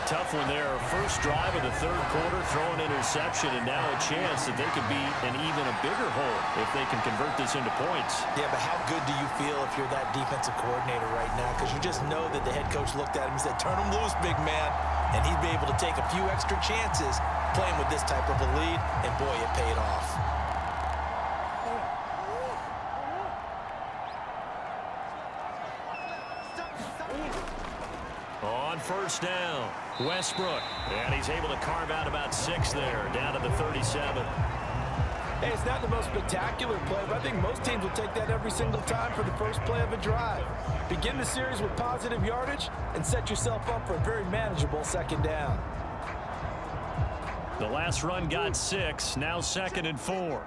Tough one there. First drive of the third quarter, throwing interception, and now a chance that they could be in even a bigger hole if they can convert this into points. Yeah, but how good do you feel if you're that defensive coordinator right now? Because you just know that the head coach looked at him and said, turn him loose, big man. And he'd be able to take a few extra chances playing with this type of a lead, and boy, it paid off. On first down, Westbrook, and he's able to carve out about 6 there, down to the 37. Hey, it's not the most spectacular play, but I think most teams will take that every single time for the first play of a drive. Begin the series with positive yardage and set yourself up for a very manageable second down. The last run got 6, now 2nd and 4.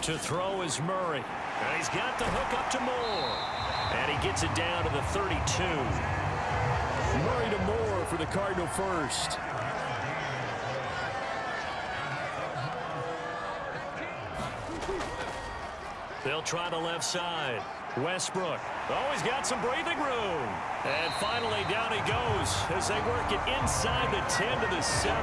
To throw is Murray. And he's got the hook up to Moore. And he gets it down to the 32. Murray to Moore for the Cardinal first. They'll try the left side. Westbrook. Oh, he's got some breathing room. And finally, down he goes as they work it inside the 10 to the 7.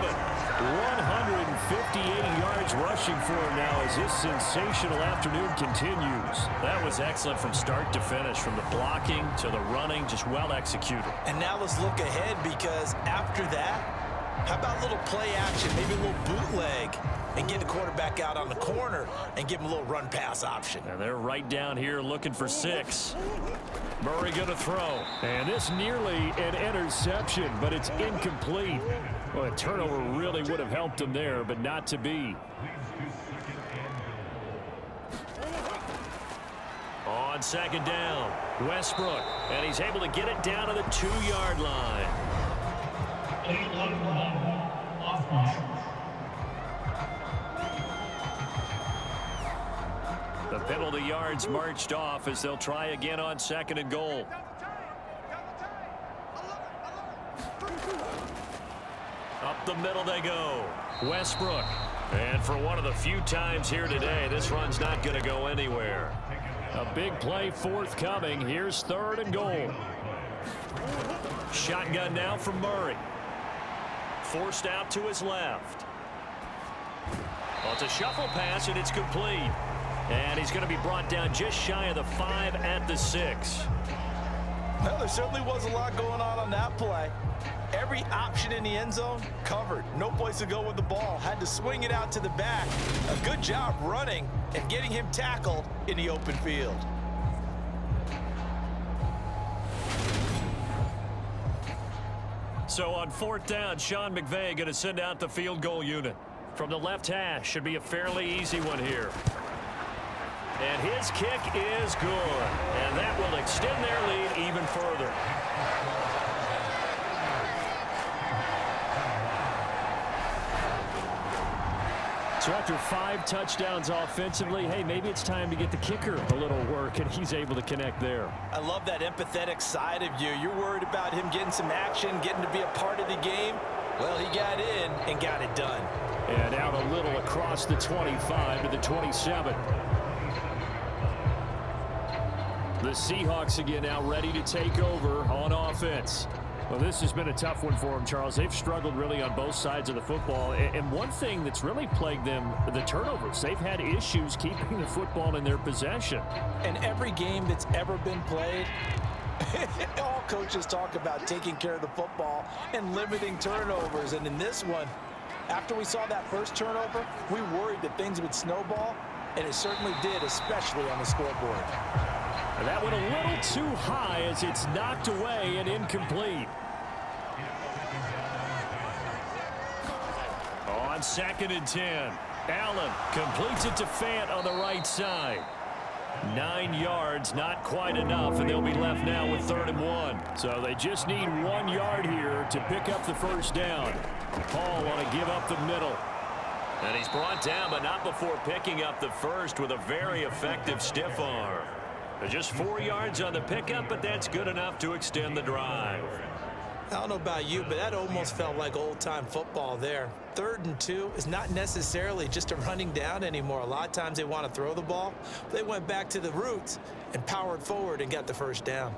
158 yards rushing for him now as this sensational afternoon continues. That was excellent from start to finish, from the blocking to the running, just well executed. And now let's look ahead, because after that, how about a little play action, maybe a little bootleg, and get the quarterback out on the corner and give him a little run-pass option. And they're right down here looking for 6. Murray going to throw. And this nearly an interception, but it's incomplete. Well, a turnover really would have helped him there, but not to be. On second down. Westbrook, and he's able to get it down to the 2-yard line. The penalty yards marched off as they'll try again on 2nd and goal. Up the middle they go. Westbrook. And for one of the few times here today, this run's not going to go anywhere. A big play forthcoming. Here's 3rd and goal. Shotgun now from Murray. Forced out to his left. Well, it's a shuffle pass, and it's complete. And he's going to be brought down just shy of the 5 at the 6. Well, there certainly was a lot going on that play. Every option in the end zone covered. No place to go with the ball. Had to swing it out to the back. A good job running and getting him tackled in the open field. So on 4th down, Sean McVay going to send out the field goal unit. From the left hash, should be a fairly easy one here. And his kick is good. And that will extend their lead even further. So after 5 touchdowns offensively, hey, maybe it's time to get the kicker a little work, and he's able to connect there. I love that empathetic side of you. You're worried about him getting some action, getting to be a part of the game. Well, he got in and got it done. And out a little across the 25 to the 27. The Seahawks again now ready to take over on offense. Well, this has been a tough one for them, Charles. They've struggled really on both sides of the football. And one thing that's really plagued them, the turnovers. They've had issues keeping the football in their possession. And every game that's ever been played, all coaches talk about taking care of the football and limiting turnovers. And in this one, after we saw that first turnover, we worried that things would snowball, and it certainly did, especially on the scoreboard. And that went a little too high as it's knocked away and incomplete. On 2nd and 10, Allen completes it to Fant on the right side. 9 yards, not quite enough, and they'll be left now with 3rd and 1. So they just need 1 yard here to pick up the first down. Paul want to give up the middle. And he's brought down, but not before picking up the first with a very effective stiff arm. Just 4 yards on the pickup, but that's good enough to extend the drive. I don't know about you, but that almost felt like old-time football there. 3rd and 2 is not necessarily just a running down anymore. A lot of times they want to throw the ball. They went back to the roots and powered forward and got the first down.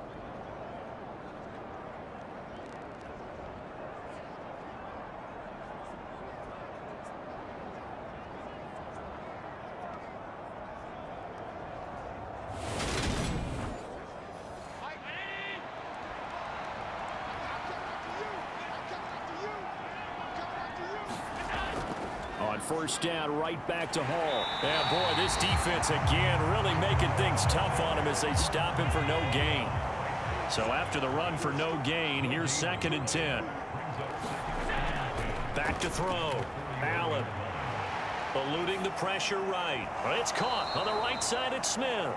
First down, right back to Hall. Yeah, boy, this defense again really making things tough on him as they stop him for no gain. So after the run for no gain, here's 2nd and 10. Back to throw. Allen eluding the pressure right. But it's caught on the right side at Smith.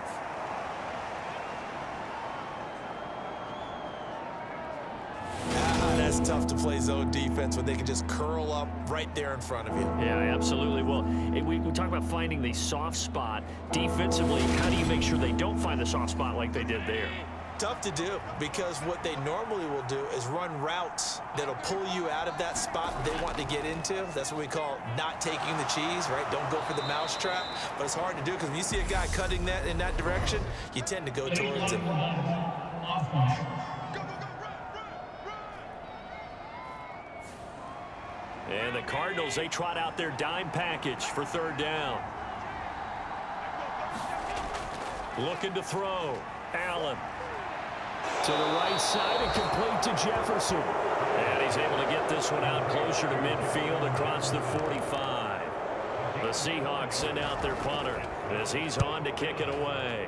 That's tough to play zone defense when they can just curl up right there in front of you. Yeah, absolutely. Well, we talk about finding the soft spot. Defensively, how do you make sure they don't find the soft spot like they did there? Tough to do, because what they normally will do is run routes that'll pull you out of that spot they want to get into. That's what we call not taking the cheese, right? Don't go for the mousetrap. But it's hard to do because when you see a guy cutting that in that direction, you tend to go towards him. And the Cardinals, they trot out their dime package for 3rd down. Looking to throw. Allen. To the right side and complete to Jefferson. And he's able to get this one out closer to midfield across the 45. The Seahawks send out their punter as he's on to kick it away.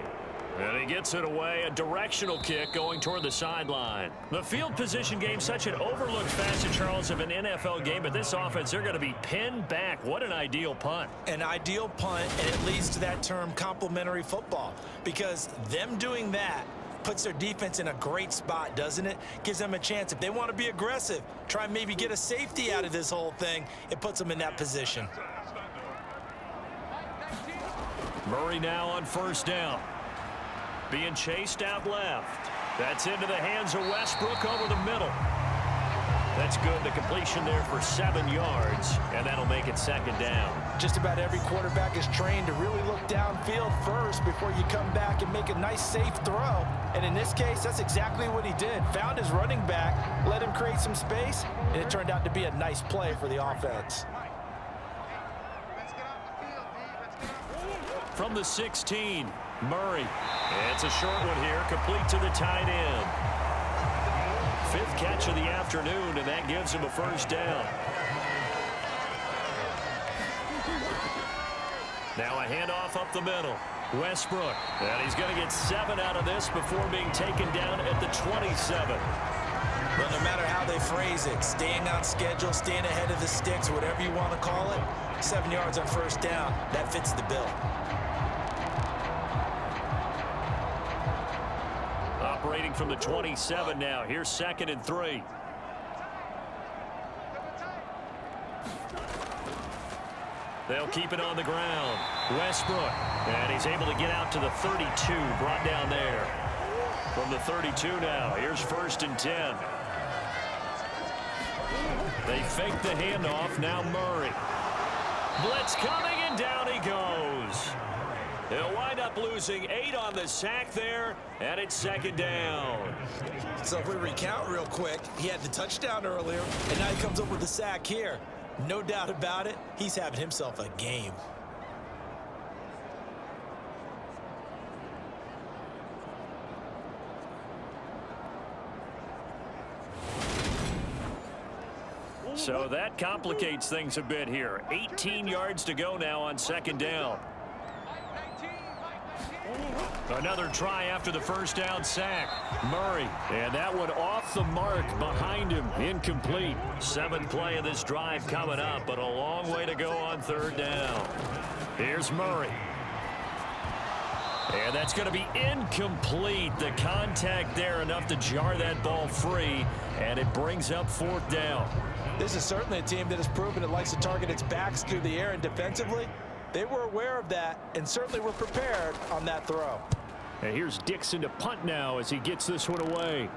And he gets it away, a directional kick going toward the sideline. The field position game, such an overlooked facet, Charles, of an NFL game, but this offense, they're going to be pinned back. What an ideal punt. An ideal punt, and it leads to that term complementary football, because them doing that puts their defense in a great spot, doesn't it? Gives them a chance. If they want to be aggressive, try and maybe get a safety out of this whole thing, it puts them in that position. Murray now on first down. Being chased out left. That's into the hands of Westbrook over the middle. That's good. The completion there for 7 yards, and that'll make it second down. Just about every quarterback is trained to really look downfield first before you come back and make a nice, safe throw. And in this case, that's exactly what he did. Found his running back, let him create some space, and it turned out to be a nice play for the offense. From the 16, Murray. It's a short one here, complete to the tight end. 5th catch of the afternoon, and that gives him a first down. Now a handoff up the middle. Westbrook, and he's going to get 7 out of this before being taken down at the 27. Well, no matter how they phrase it, staying on schedule, staying ahead of the sticks, whatever you want to call it, 7 yards on first down, that fits the bill. Operating from the 27 now. Here's 2nd and 3. They'll keep it on the ground. Westbrook, and he's able to get out to the 32, brought down there. From the 32 now, here's 1st and 10. They fake the handoff, now Murray. Blitz coming, and down he goes. He'll wind up losing 8 on the sack there, and it's 2nd down. So if we recount real quick, he had the touchdown earlier, and now he comes up with the sack here. No doubt about it, he's having himself a game. So that complicates things a bit here. 18 yards to go now on 2nd down. Another try after the first down sack. Murray, and that one off the mark behind him. Incomplete. 7th play of this drive coming up, but a long way to go on 3rd down. Here's Murray. And that's going to be incomplete. The contact there enough to jar that ball free, and it brings up 4th down. This is certainly a team that has proven it likes to target its backs through the air, and defensively, they were aware of that and certainly were prepared on that throw. And here's Dixon to punt now as he gets this one away.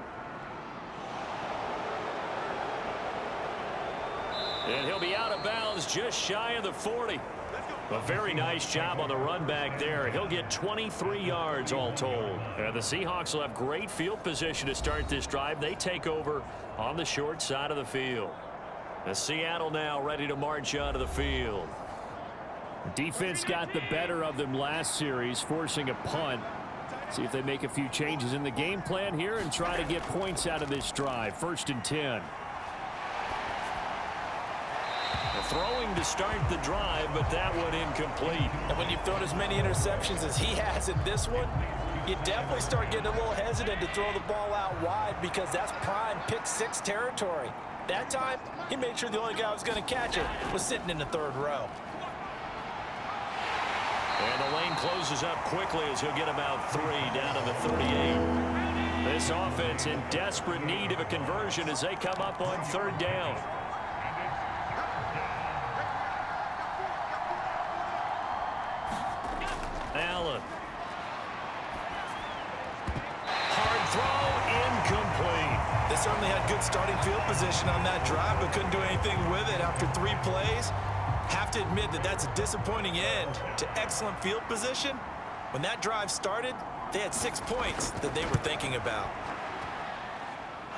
And he'll be out of bounds just shy of the 40. A very nice job on the run back there. He'll get 23 yards all told. And the Seahawks will have great field position to start this drive. They take over on the short side of the field. And Seattle now ready to march onto the field. Defense got the better of them last series, forcing a punt. See if they make a few changes in the game plan here and try to get points out of this drive. 1st and 10. Throwing to start the drive, but that one incomplete. And when you've thrown as many interceptions as he has in this one, you definitely start getting a little hesitant to throw the ball out wide because that's prime pick 6 territory. That time, he made sure the only guy who was going to catch it was sitting in the 3rd row. And the lane closes up quickly as he'll get about 3 down to the 38. This offense in desperate need of a conversion as they come up on 3rd down. Allen. Hard throw, incomplete. They certainly had good starting field position on that drive, but couldn't do anything with it after 3 plays. Have to admit that that's a disappointing end to excellent field position. When that drive started, they had 6 points that they were thinking about.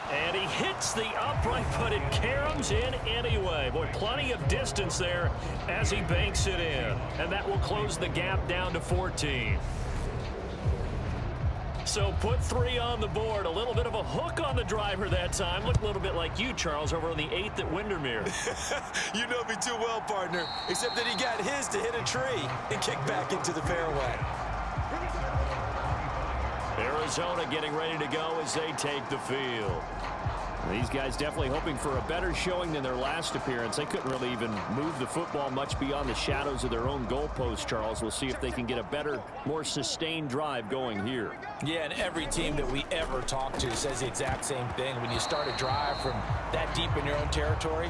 And he hits the upright, but it caroms in anyway. Boy, plenty of distance there as he banks it in. And that will close the gap down to 14. So put 3 on the board. A little bit of a hook on the driver that time. Looked a little bit like you, Charles, over on the 8th at Windermere. You know me too well, partner. Except that he got his to hit a tree and kick back into the fairway. Arizona getting ready to go as they take the field. These guys definitely hoping for a better showing than their last appearance. They couldn't really even move the football much beyond the shadows of their own goalpost, Charles. We'll see if they can get a better, more sustained drive going here. Yeah, and every team that we ever talk to says the exact same thing. When you start a drive from that deep in your own territory,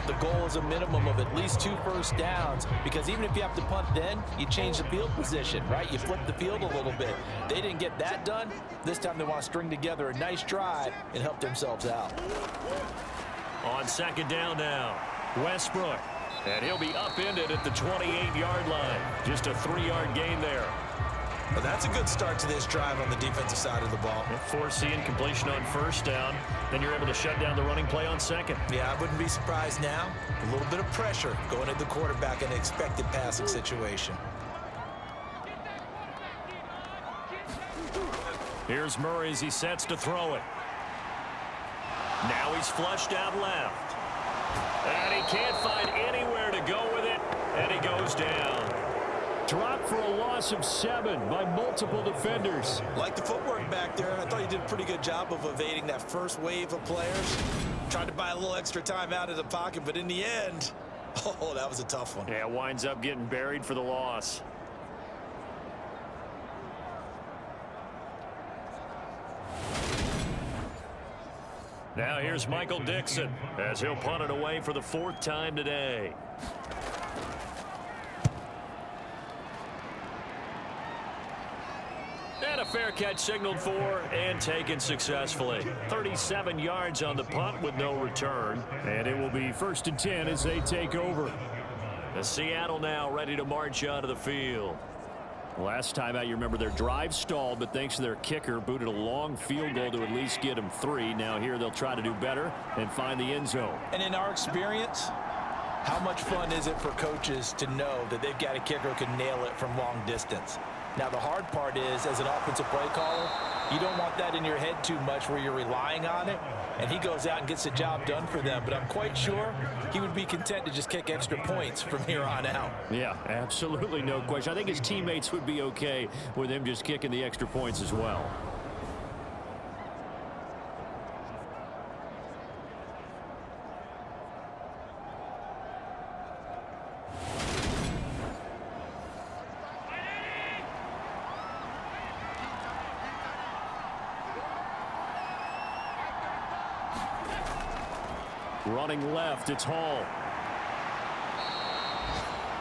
the goal is a minimum of at least 2 first downs, because even if you have to punt then, you change the field position, right? You flip the field a little bit. They didn't get that done. This time they want to string together a nice drive and help themselves out. On second down now, Westbrook. And he'll be upended at the 28-yard line. Just a 3-yard gain there. Well, that's a good start to this drive on the defensive side of the ball. Forcing completion on first down. Then you're able to shut down the running play on second. Yeah, I wouldn't be surprised now. A little bit of pressure going at the quarterback in an expected passing situation. Here's Murray as he sets to throw it. Now he's flushed out left. And he can't find anywhere to go with it. And he goes down. Dropped for a loss of 7 by multiple defenders. Like the footwork back there. I thought he did a pretty good job of evading that first wave of players. Tried to buy a little extra time out of the pocket, but in the end, oh, that was a tough one. Yeah, winds up getting buried for the loss. Now here's Michael Dixon as he'll punt it away for the 4th time today. And a fair catch signaled for and taken successfully. 37 yards on the punt with no return. And it will be 1st and 10 as they take over. The Seattle now ready to march out of the field. Last time out, you remember their drive stalled, but thanks to their kicker, booted a long field goal to at least get them 3. Now here they'll try to do better and find the end zone. And in our experience, how much fun is it for coaches to know that they've got a kicker who can nail it from long distance? Now the hard part is, as an offensive play caller, you don't want that in your head too much where you're relying on it, and he goes out and gets the job done for them. But I'm quite sure he would be content to just kick extra points from here on out. Yeah, absolutely no question. I think his teammates would be okay with him just kicking the extra points as well. Running left, it's Hall.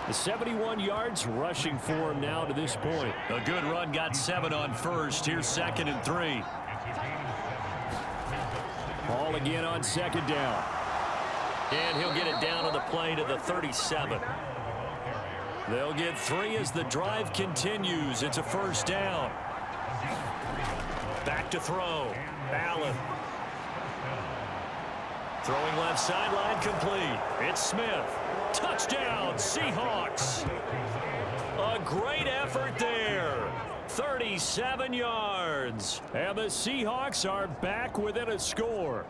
The 71 yards rushing for him now to this point. A good run, got 7 on first. Here's 2nd and 3. Hall again on 2nd down. And he'll get it down on the play to the 37. They'll get 3 as the drive continues. It's a 1st down. Back to throw. Allen. Throwing left sideline, complete. It's Smith. Touchdown, Seahawks. A great effort there. 37 yards. And the Seahawks are back within a score.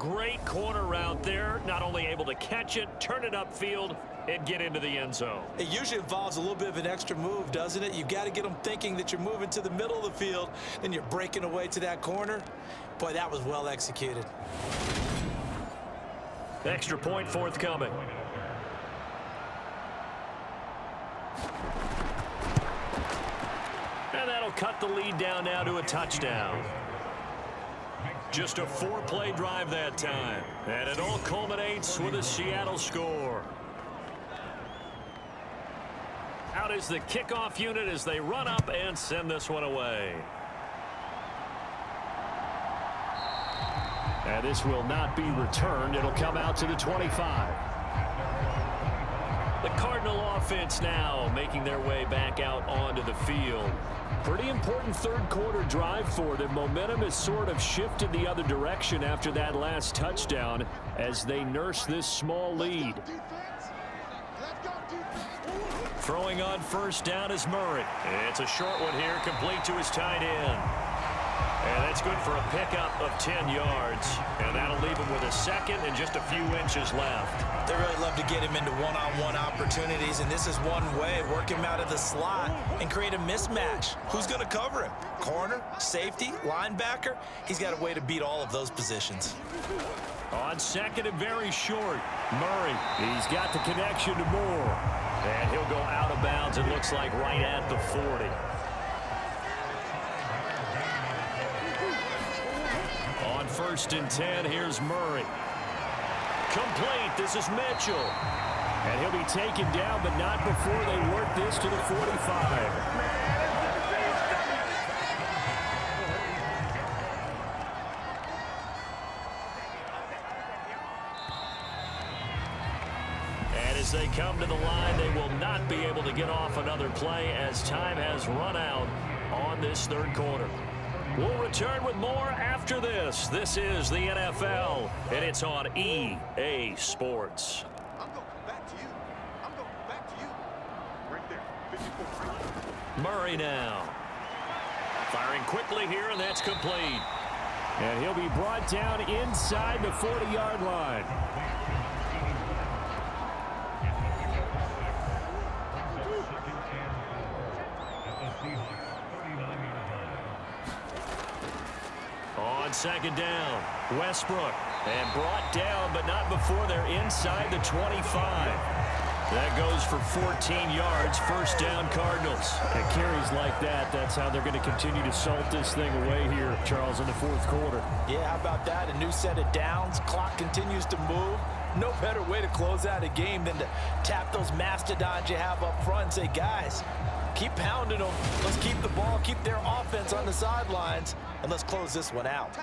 Great corner route there. Not only able to catch it, turn it upfield, and get into the end zone. It usually involves a little bit of an extra move, doesn't it? You've got to get them thinking that you're moving to the middle of the field, then you're breaking away to that corner. Boy, that was well executed. Extra point forthcoming. And that'll cut the lead down now to a touchdown. Just a 4-play drive that time. And it all culminates with a Seattle score. Out is the kickoff unit as they run up and send this one away. And this will not be returned. It'll come out to the 25. The Cardinal offense now making their way back out onto the field. Pretty important 3rd quarter drive for them. Momentum has sort of shifted the other direction after that last touchdown as they nurse this small lead. Throwing on 1st down is Murray. It's a short one here, complete to his tight end. And that's good for a pickup of 10 yards. And that'll leave him with a second and just a few inches left. They really love to get him into one-on-one opportunities, and this is one way. Work him out of the slot and create a mismatch. Who's going to cover him? Corner, safety, linebacker? He's got a way to beat all of those positions. On second and very short, Murray. He's got the connection to Moore. And he'll go out of bounds, it looks like, right at the 40. On 1st and 10, here's Murray. Complete. This is Mitchell. And he'll be taken down, but not before they work this to the 45. As they come to the line, they will not be able to get off another play as time has run out on this third quarter. We'll return with more after this. This is the NFL, and it's on EA Sports. I'm going back to you. I'm going back to you. Right there. 54. Murray now. Firing quickly here, and that's complete. And he'll be brought down inside the 40-yard line. On second down, Westbrook. And brought down, but not before they're inside the 25. That goes for 14 yards, first down Cardinals. And carries like that, that's how they're going to continue to salt this thing away here, Charles, in the fourth quarter. Yeah, how about that? A new set of downs. Clock continues to move. No better way to close out a game than to tap those mastodons you have up front and say, guys, keep pounding them. Let's keep the ball, keep their offense on the sidelines, and let's close this one out.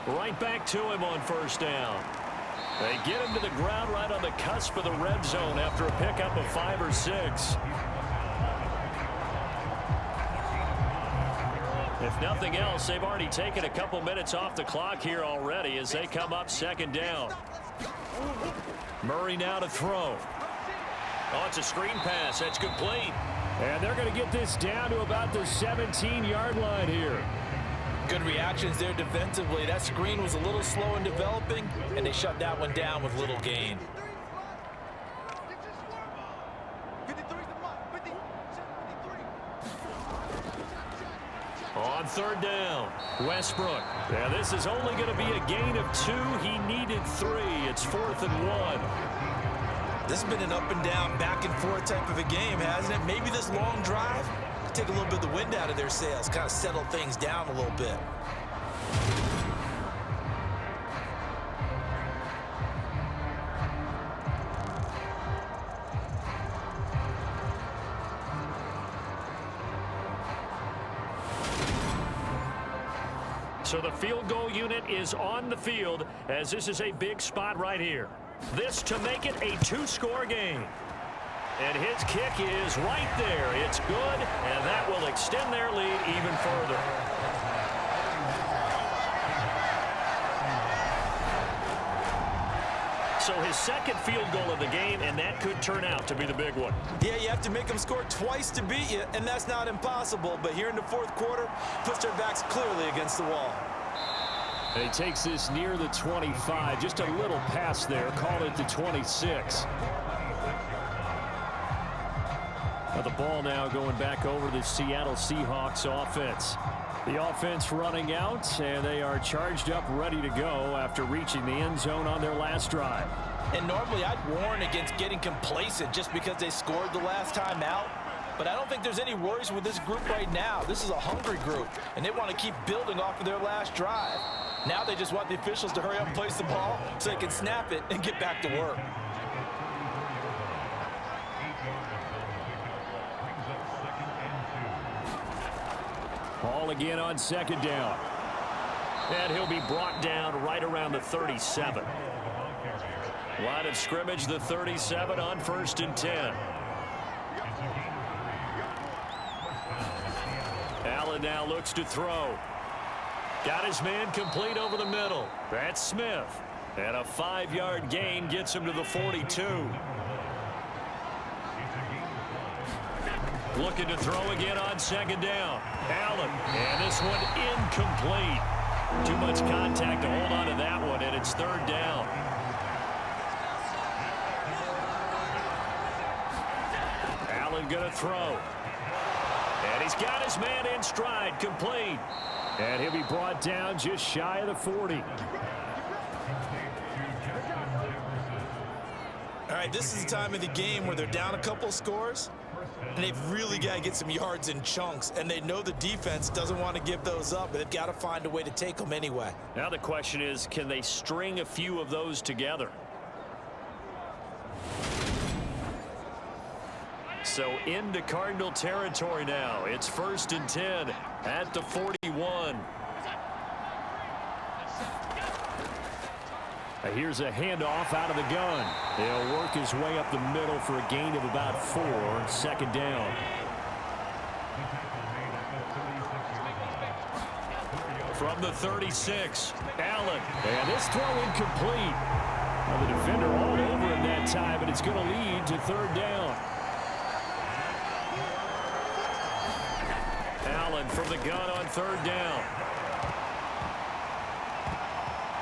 Right back to him on first down. They get him to the ground right on the cusp of the red zone after a pickup of 5 or 6. If nothing else, they've already taken a couple minutes off the clock here already as they come up second down. Murray now to throw. Oh, it's a screen pass. That's complete. And they're going to get this down to about the 17-yard line here. Good reactions there defensively. That screen was a little slow in developing, and they shut that one down with little gain. On third down, Westbrook. Yeah, this is only going to be a gain of 2. He needed 3. It's 4th and 1. This has been an up and down, back and forth type of a game, hasn't it? Maybe this long drive could take a little bit of the wind out of their sails, kind of settle things down a little bit. So the field goal unit is on the field as this is a big spot right here. This to make it a 2-score game. And his kick is right there. It's good, and that will extend their lead even further. So his second field goal of the game, and that could turn out to be the big one. Yeah, you have to make them score twice to beat you, and that's not impossible. But here in the fourth quarter, puts their backs clearly against the wall. And he takes this near the 25, just a little past there, call it the 26. Now the ball now going back over the Seattle Seahawks offense. The offense running out, and they are charged up, ready to go after reaching the end zone on their last drive. And normally I'd warn against getting complacent just because they scored the last time out. But I don't think there's any worries with this group right now. This is a hungry group, and they want to keep building off of their last drive. Now they just want the officials to hurry up and place the ball so they can snap it and get back to work. Ball again on second down. And he'll be brought down right around the 37. Line of scrimmage, the 37 on 1st and 10. Allen now looks to throw. Got his man complete over the middle. That's Smith. And a 5-yard gain gets him to the 42. Looking to throw again on second down. Allen, and this one incomplete. Too much contact to hold on to that one, and it's third down. Allen going to throw. And he's got his man in stride, complete. And he'll be brought down just shy of the 40. All right, this is the time of the game where they're down a couple of scores, and they've really got to get some yards in chunks, and they know the defense doesn't want to give those up, but they've got to find a way to take them anyway. Now the question is, can they string a few of those together? So into Cardinal territory now. It's 1st and 10 at the 41. Here's a handoff out of the gun. He'll work his way up the middle for a gain of about 4. Second down. From the 36, Allen. And this throw incomplete. Well, the defender all over him that time, but it's going to lead to third down. Allen from the gun on third down.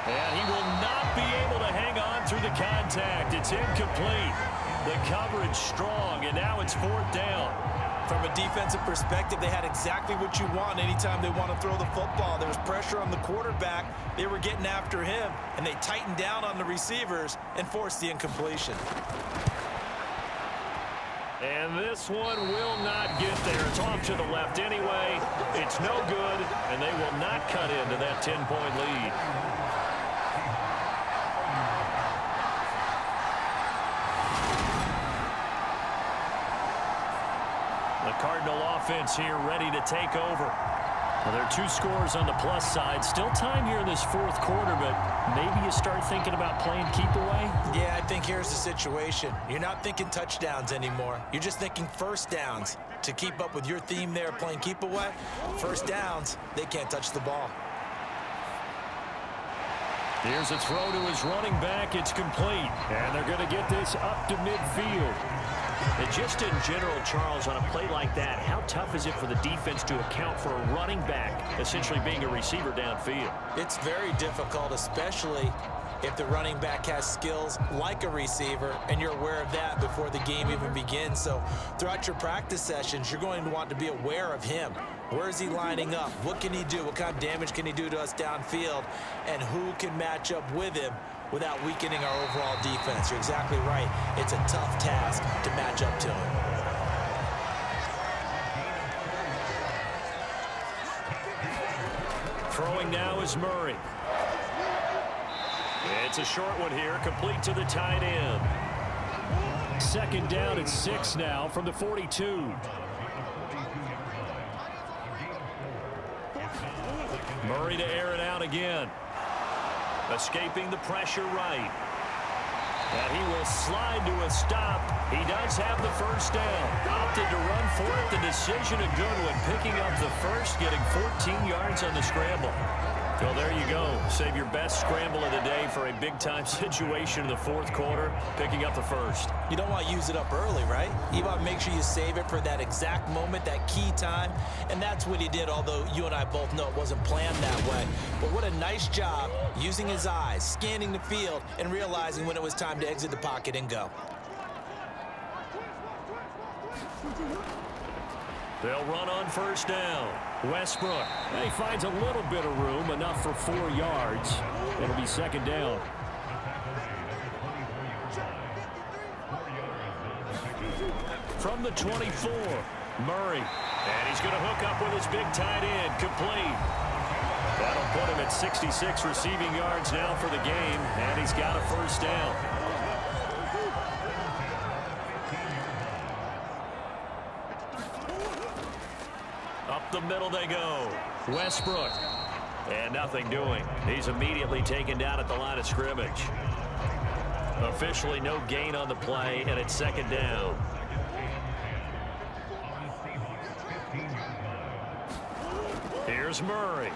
And he will not be able to hang on through the contact. It's incomplete. The coverage strong, and now it's fourth down. From a defensive perspective, they had exactly what you want anytime they want to throw the football. There was pressure on the quarterback. They were getting after him, and they tightened down on the receivers and forced the incompletion. And this one will not get there. It's off to the left anyway. It's no good, and they will not cut into that 10-point lead. The Cardinal offense here ready to take over. Well, there are 2 scores on the plus side. Still time here in this fourth quarter, but maybe you start thinking about playing keep away? Yeah, I think here's the situation. You're not thinking touchdowns anymore. You're just thinking first downs. To keep up with your theme there, playing keep away, first downs, they can't touch the ball. Here's a throw to his running back. It's complete. And they're going to get this up to midfield. And just in general, Charles, on a play like that, how tough is it for the defense to account for a running back essentially being a receiver downfield? It's very difficult, especially if the running back has skills like a receiver, and you're aware of that before the game even begins. So throughout your practice sessions, you're going to want to be aware of him. Where is he lining up? What can he do? What kind of damage can he do to us downfield? And who can match up with him without weakening our overall defense? You're exactly right. It's a tough task to match up to him. Throwing now is Murray. It's a short one here, complete to the tight end. Second down at 6 now from the 42. Murray to air it out again. Escaping the pressure right. And he will slide to a stop. He does have the first down. Opted to run for it. The decision a good one. Picking up the first, getting 14 yards on the scramble. Well, there you go. Save your best scramble of the day for a big-time situation in the fourth quarter, picking up the first. You don't want to use it up early, right? You want to make sure you save it for that exact moment, that key time, and that's what he did, although you and I both know it wasn't planned that way. But what a nice job using his eyes, scanning the field, and realizing when it was time to exit the pocket and go. They'll run on first down. Westbrook. And he finds a little bit of room, enough for 4 yards. It'll be second down. From the 24, Murray. And he's going to hook up with his big tight end, complete. That'll put him at 66 receiving yards now for the game, and he's got a first down. Up the middle they go. Westbrook. And nothing doing. He's immediately taken down at the line of scrimmage. Officially no gain on the play, and it's second down. Here's Murray.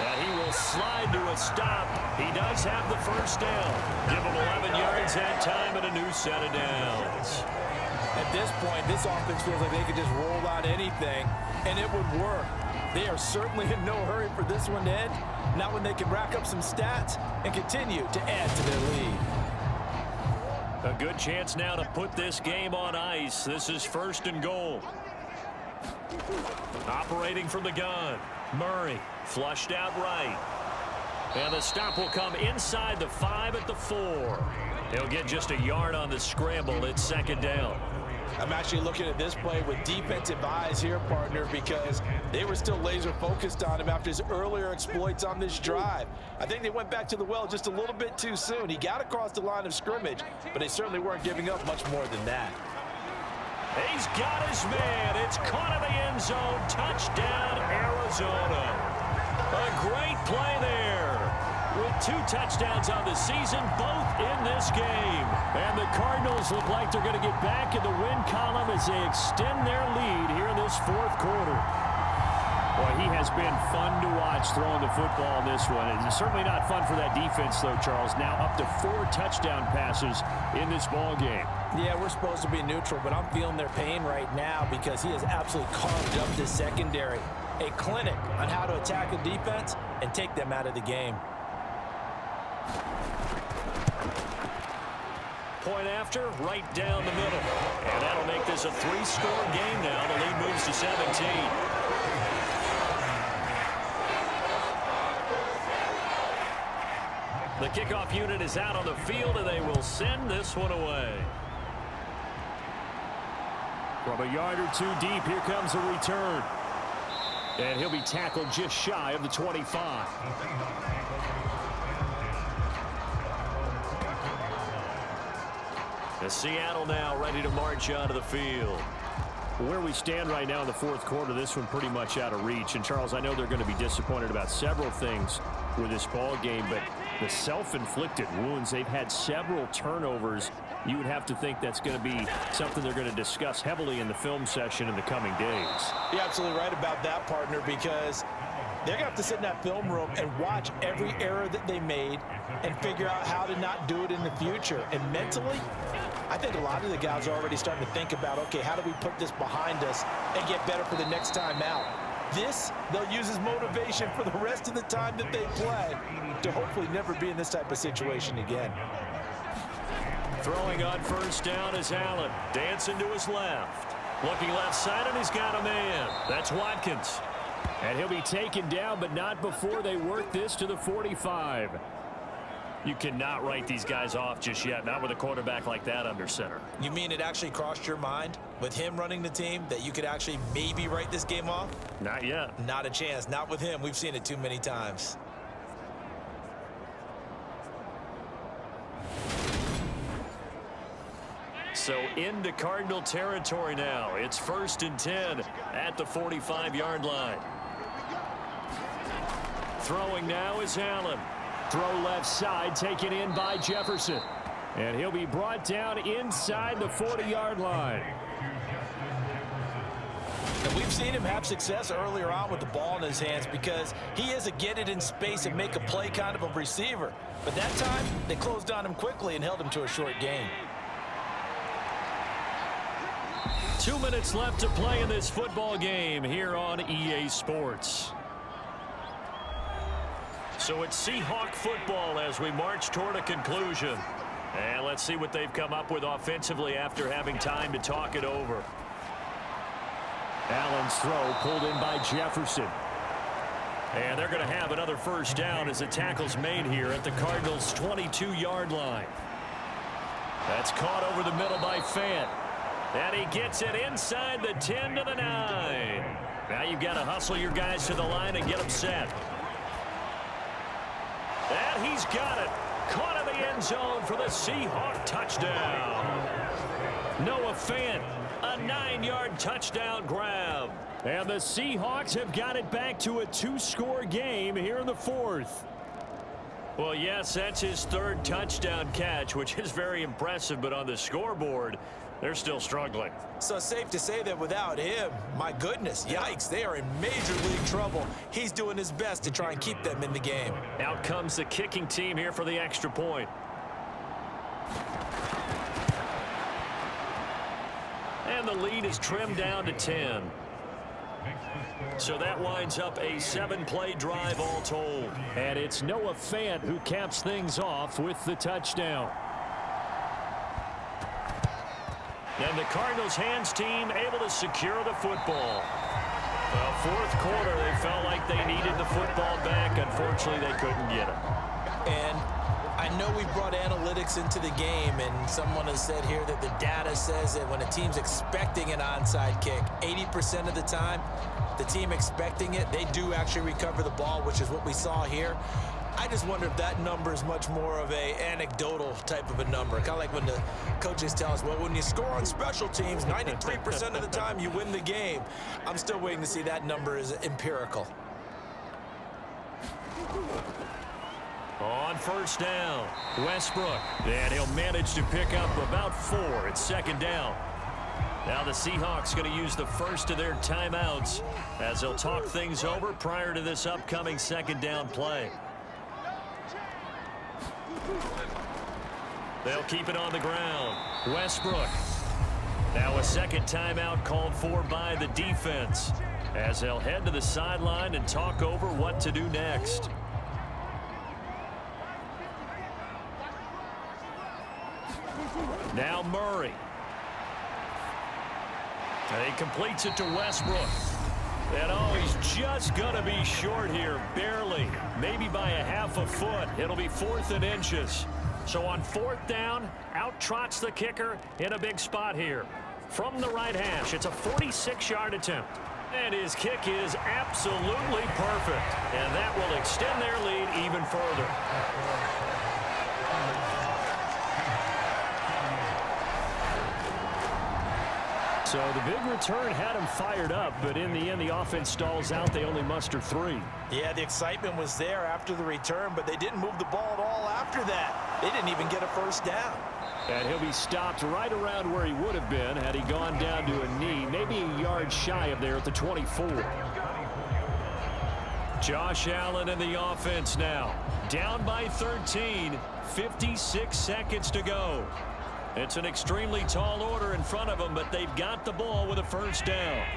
And he will slide to a stop. He does have the first down. Give him 11 yards that time and a new set of downs. At this point, this offense feels like they could just roll out anything, and it would work. They are certainly in no hurry for this one to end, not when they can rack up some stats and continue to add to their lead. A good chance now to put this game on ice. This is 1st and goal. Operating from the gun. Murray flushed out right. And the stop will come inside the 5 at the 4. He'll get just a yard on the scramble. It's 2nd down. I'm actually looking at this play with defensive eyes here, partner, because they were still laser focused on him after his earlier exploits on this drive. I think they went back to the well just a little bit too soon. He got across the line of scrimmage, but they certainly weren't giving up much more than that. He's got his man. It's caught in the end zone. Touchdown, Arizona. A great play there. With 2 touchdowns on the season, both in this game. And the Cardinals look like they're going to get back in the win column as they extend their lead here in this 4th quarter. Boy, he has been fun to watch throwing the football in this one. It's certainly not fun for that defense, though, Charles. Now up to 4 touchdown passes in this ball game. Yeah, we're supposed to be neutral, but I'm feeling their pain right now because he has absolutely carved up this secondary. A clinic on how to attack a defense and take them out of the game. Point after, right down the middle. And that'll make this a 3-score game now. The lead moves to 17. The kickoff unit is out on the field, and they will send this one away. From a yard or 2 deep, here comes a return. And he'll be tackled just shy of the 25. And Seattle now ready to march onto the field. Where we stand right now in the 4th quarter, this one pretty much out of reach. And, Charles, I know they're going to be disappointed about several things with this ball game, but the self-inflicted wounds, they've had several turnovers. You would have to think that's going to be something they're going to discuss heavily in the film session in the coming days. You're absolutely right about that, partner, because they're going to have to sit in that film room and watch every error that they made and figure out how to not do it in the future. And mentally, I think a lot of the guys are already starting to think about, okay, how do we put this behind us and get better for the next time out? This, they'll use as motivation for the rest of the time that they play to hopefully never be in this type of situation again. Throwing on 1st down is Allen. Dancing to his left. Looking left side, and he's got a man. That's Watkins. And he'll be taken down, but not before they work this to the 45. You cannot write these guys off just yet, not with a quarterback like that under center. You mean it actually crossed your mind with him running the team that you could actually maybe write this game off? Not yet. Not a chance. Not with him. We've seen it too many times. So into Cardinal territory now. It's 1st and 10 at the 45-yard line. Throwing now is Allen. Throw left side, taken in by Jefferson. And he'll be brought down inside the 40-yard line. And we've seen him have success earlier on with the ball in his hands because he is a get it in space and make a play kind of a receiver. But that time, they closed on him quickly and held him to a short gain. 2 minutes left to play in this football game here on EA Sports. So it's Seahawk football as we march toward a conclusion. And let's see what they've come up with offensively after having time to talk it over. Allen's throw pulled in by Jefferson. And they're going to have another 1st down as the tackle's made here at the Cardinals' 22-yard line. That's caught over the middle by Fant. And he gets it inside the 10 to the 9. Now you've got to hustle your guys to the line and get them set. And he's got it. Caught in the end zone for the Seahawk touchdown. Noah Fant, a 9-yard touchdown grab. And the Seahawks have got it back to a 2-score game here in the 4th. Well, yes, that's his third touchdown catch, which is very impressive, but on the scoreboard, they're still struggling. So safe to say that without him, my goodness, yikes, they are in major league trouble. He's doing his best to try and keep them in the game. Out comes the kicking team here for the extra point. And the lead is trimmed down to 10. So that winds up a 7-play drive all told. And it's Noah Fant who caps things off with the touchdown. And the Cardinals hands team able to secure the football. Well, fourth quarter, they felt like they needed the football back. Unfortunately, they couldn't get it. And I know we brought analytics into the game, and someone has said here that the data says that when a team's expecting an onside kick, 80% of the time, the team expecting it, they do actually recover the ball, which is what we saw here. I just wonder if that number is much more of a anecdotal type of a number. Kind of like when the coaches tell us, well, when you score on special teams, 93% of the time you win the game. I'm still waiting to see that number is empirical. On first down, Westbrook. And he'll manage to pick up about 4. It's second down. Now the Seahawks going to use the first of their timeouts as they'll talk things over prior to this upcoming second down play. They'll keep it on the ground. Westbrook. Now a second timeout called for by the defense as they'll head to the sideline and talk over what to do next. Now Murray. And he completes it to Westbrook. And oh, he's just going to be short here, barely, maybe by a half a foot. It'll be 4th and inches. So on 4th down, out trots the kicker in a big spot here. From the right hash, it's a 46-yard attempt. And his kick is absolutely perfect. And that will extend their lead even further. So the big return had him fired up, but in the end, the offense stalls out. They only muster 3. Yeah, the excitement was there after the return, but they didn't move the ball at all after that. They didn't even get a first down. And he'll be stopped right around where he would have been had he gone down to a knee, maybe a yard shy of there at the 24. Josh Allen in the offense now. Down by 13, 56 seconds to go. It's an extremely tall order in front of them, but they've got the ball with a first down.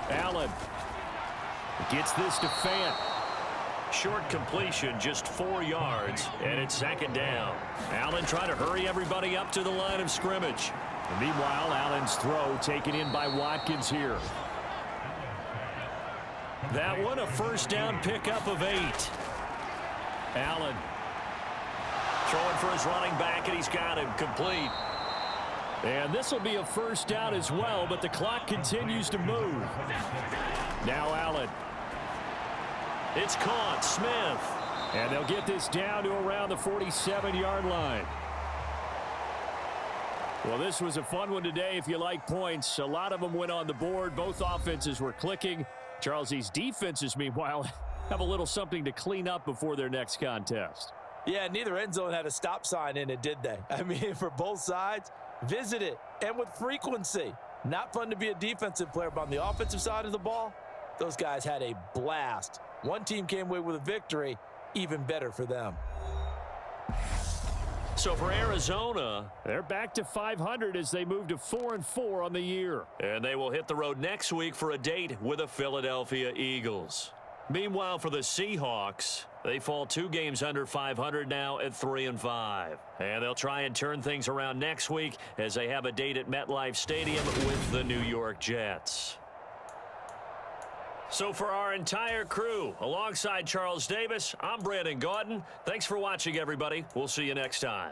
Allen gets this to Fant. Short completion, just 4 yards, and it's second down. Allen trying to hurry everybody up to the line of scrimmage. And meanwhile, Allen's throw taken in by Watkins here. That one a first down pickup of 8. Allen throwing for his running back, and he's got him complete. And this will be a first down as well, but the clock continues to move. Now Allen. It's caught. Smith. And they'll get this down to around the 47-yard line. Well, this was a fun one today if you like points. A lot of them went on the board. Both offenses were clicking. Charles, these defenses, meanwhile, have a little something to clean up before their next contest. Yeah, neither end zone had a stop sign in it, did they? I mean, for both sides, visit it, and with frequency. Not fun to be a defensive player, but on the offensive side of the ball, those guys had a blast. One team came away with a victory, even better for them. So for Arizona, they're back to 500 as they move to 4-4 on the year. And they will hit the road next week for a date with the Philadelphia Eagles. Meanwhile, for the Seahawks, they fall 2 games under 500 now at 3-5. And they'll try and turn things around next week as they have a date at MetLife Stadium with the New York Jets. So for our entire crew, alongside Charles Davis, I'm Brandon Gaudin. Thanks for watching, everybody. We'll see you next time.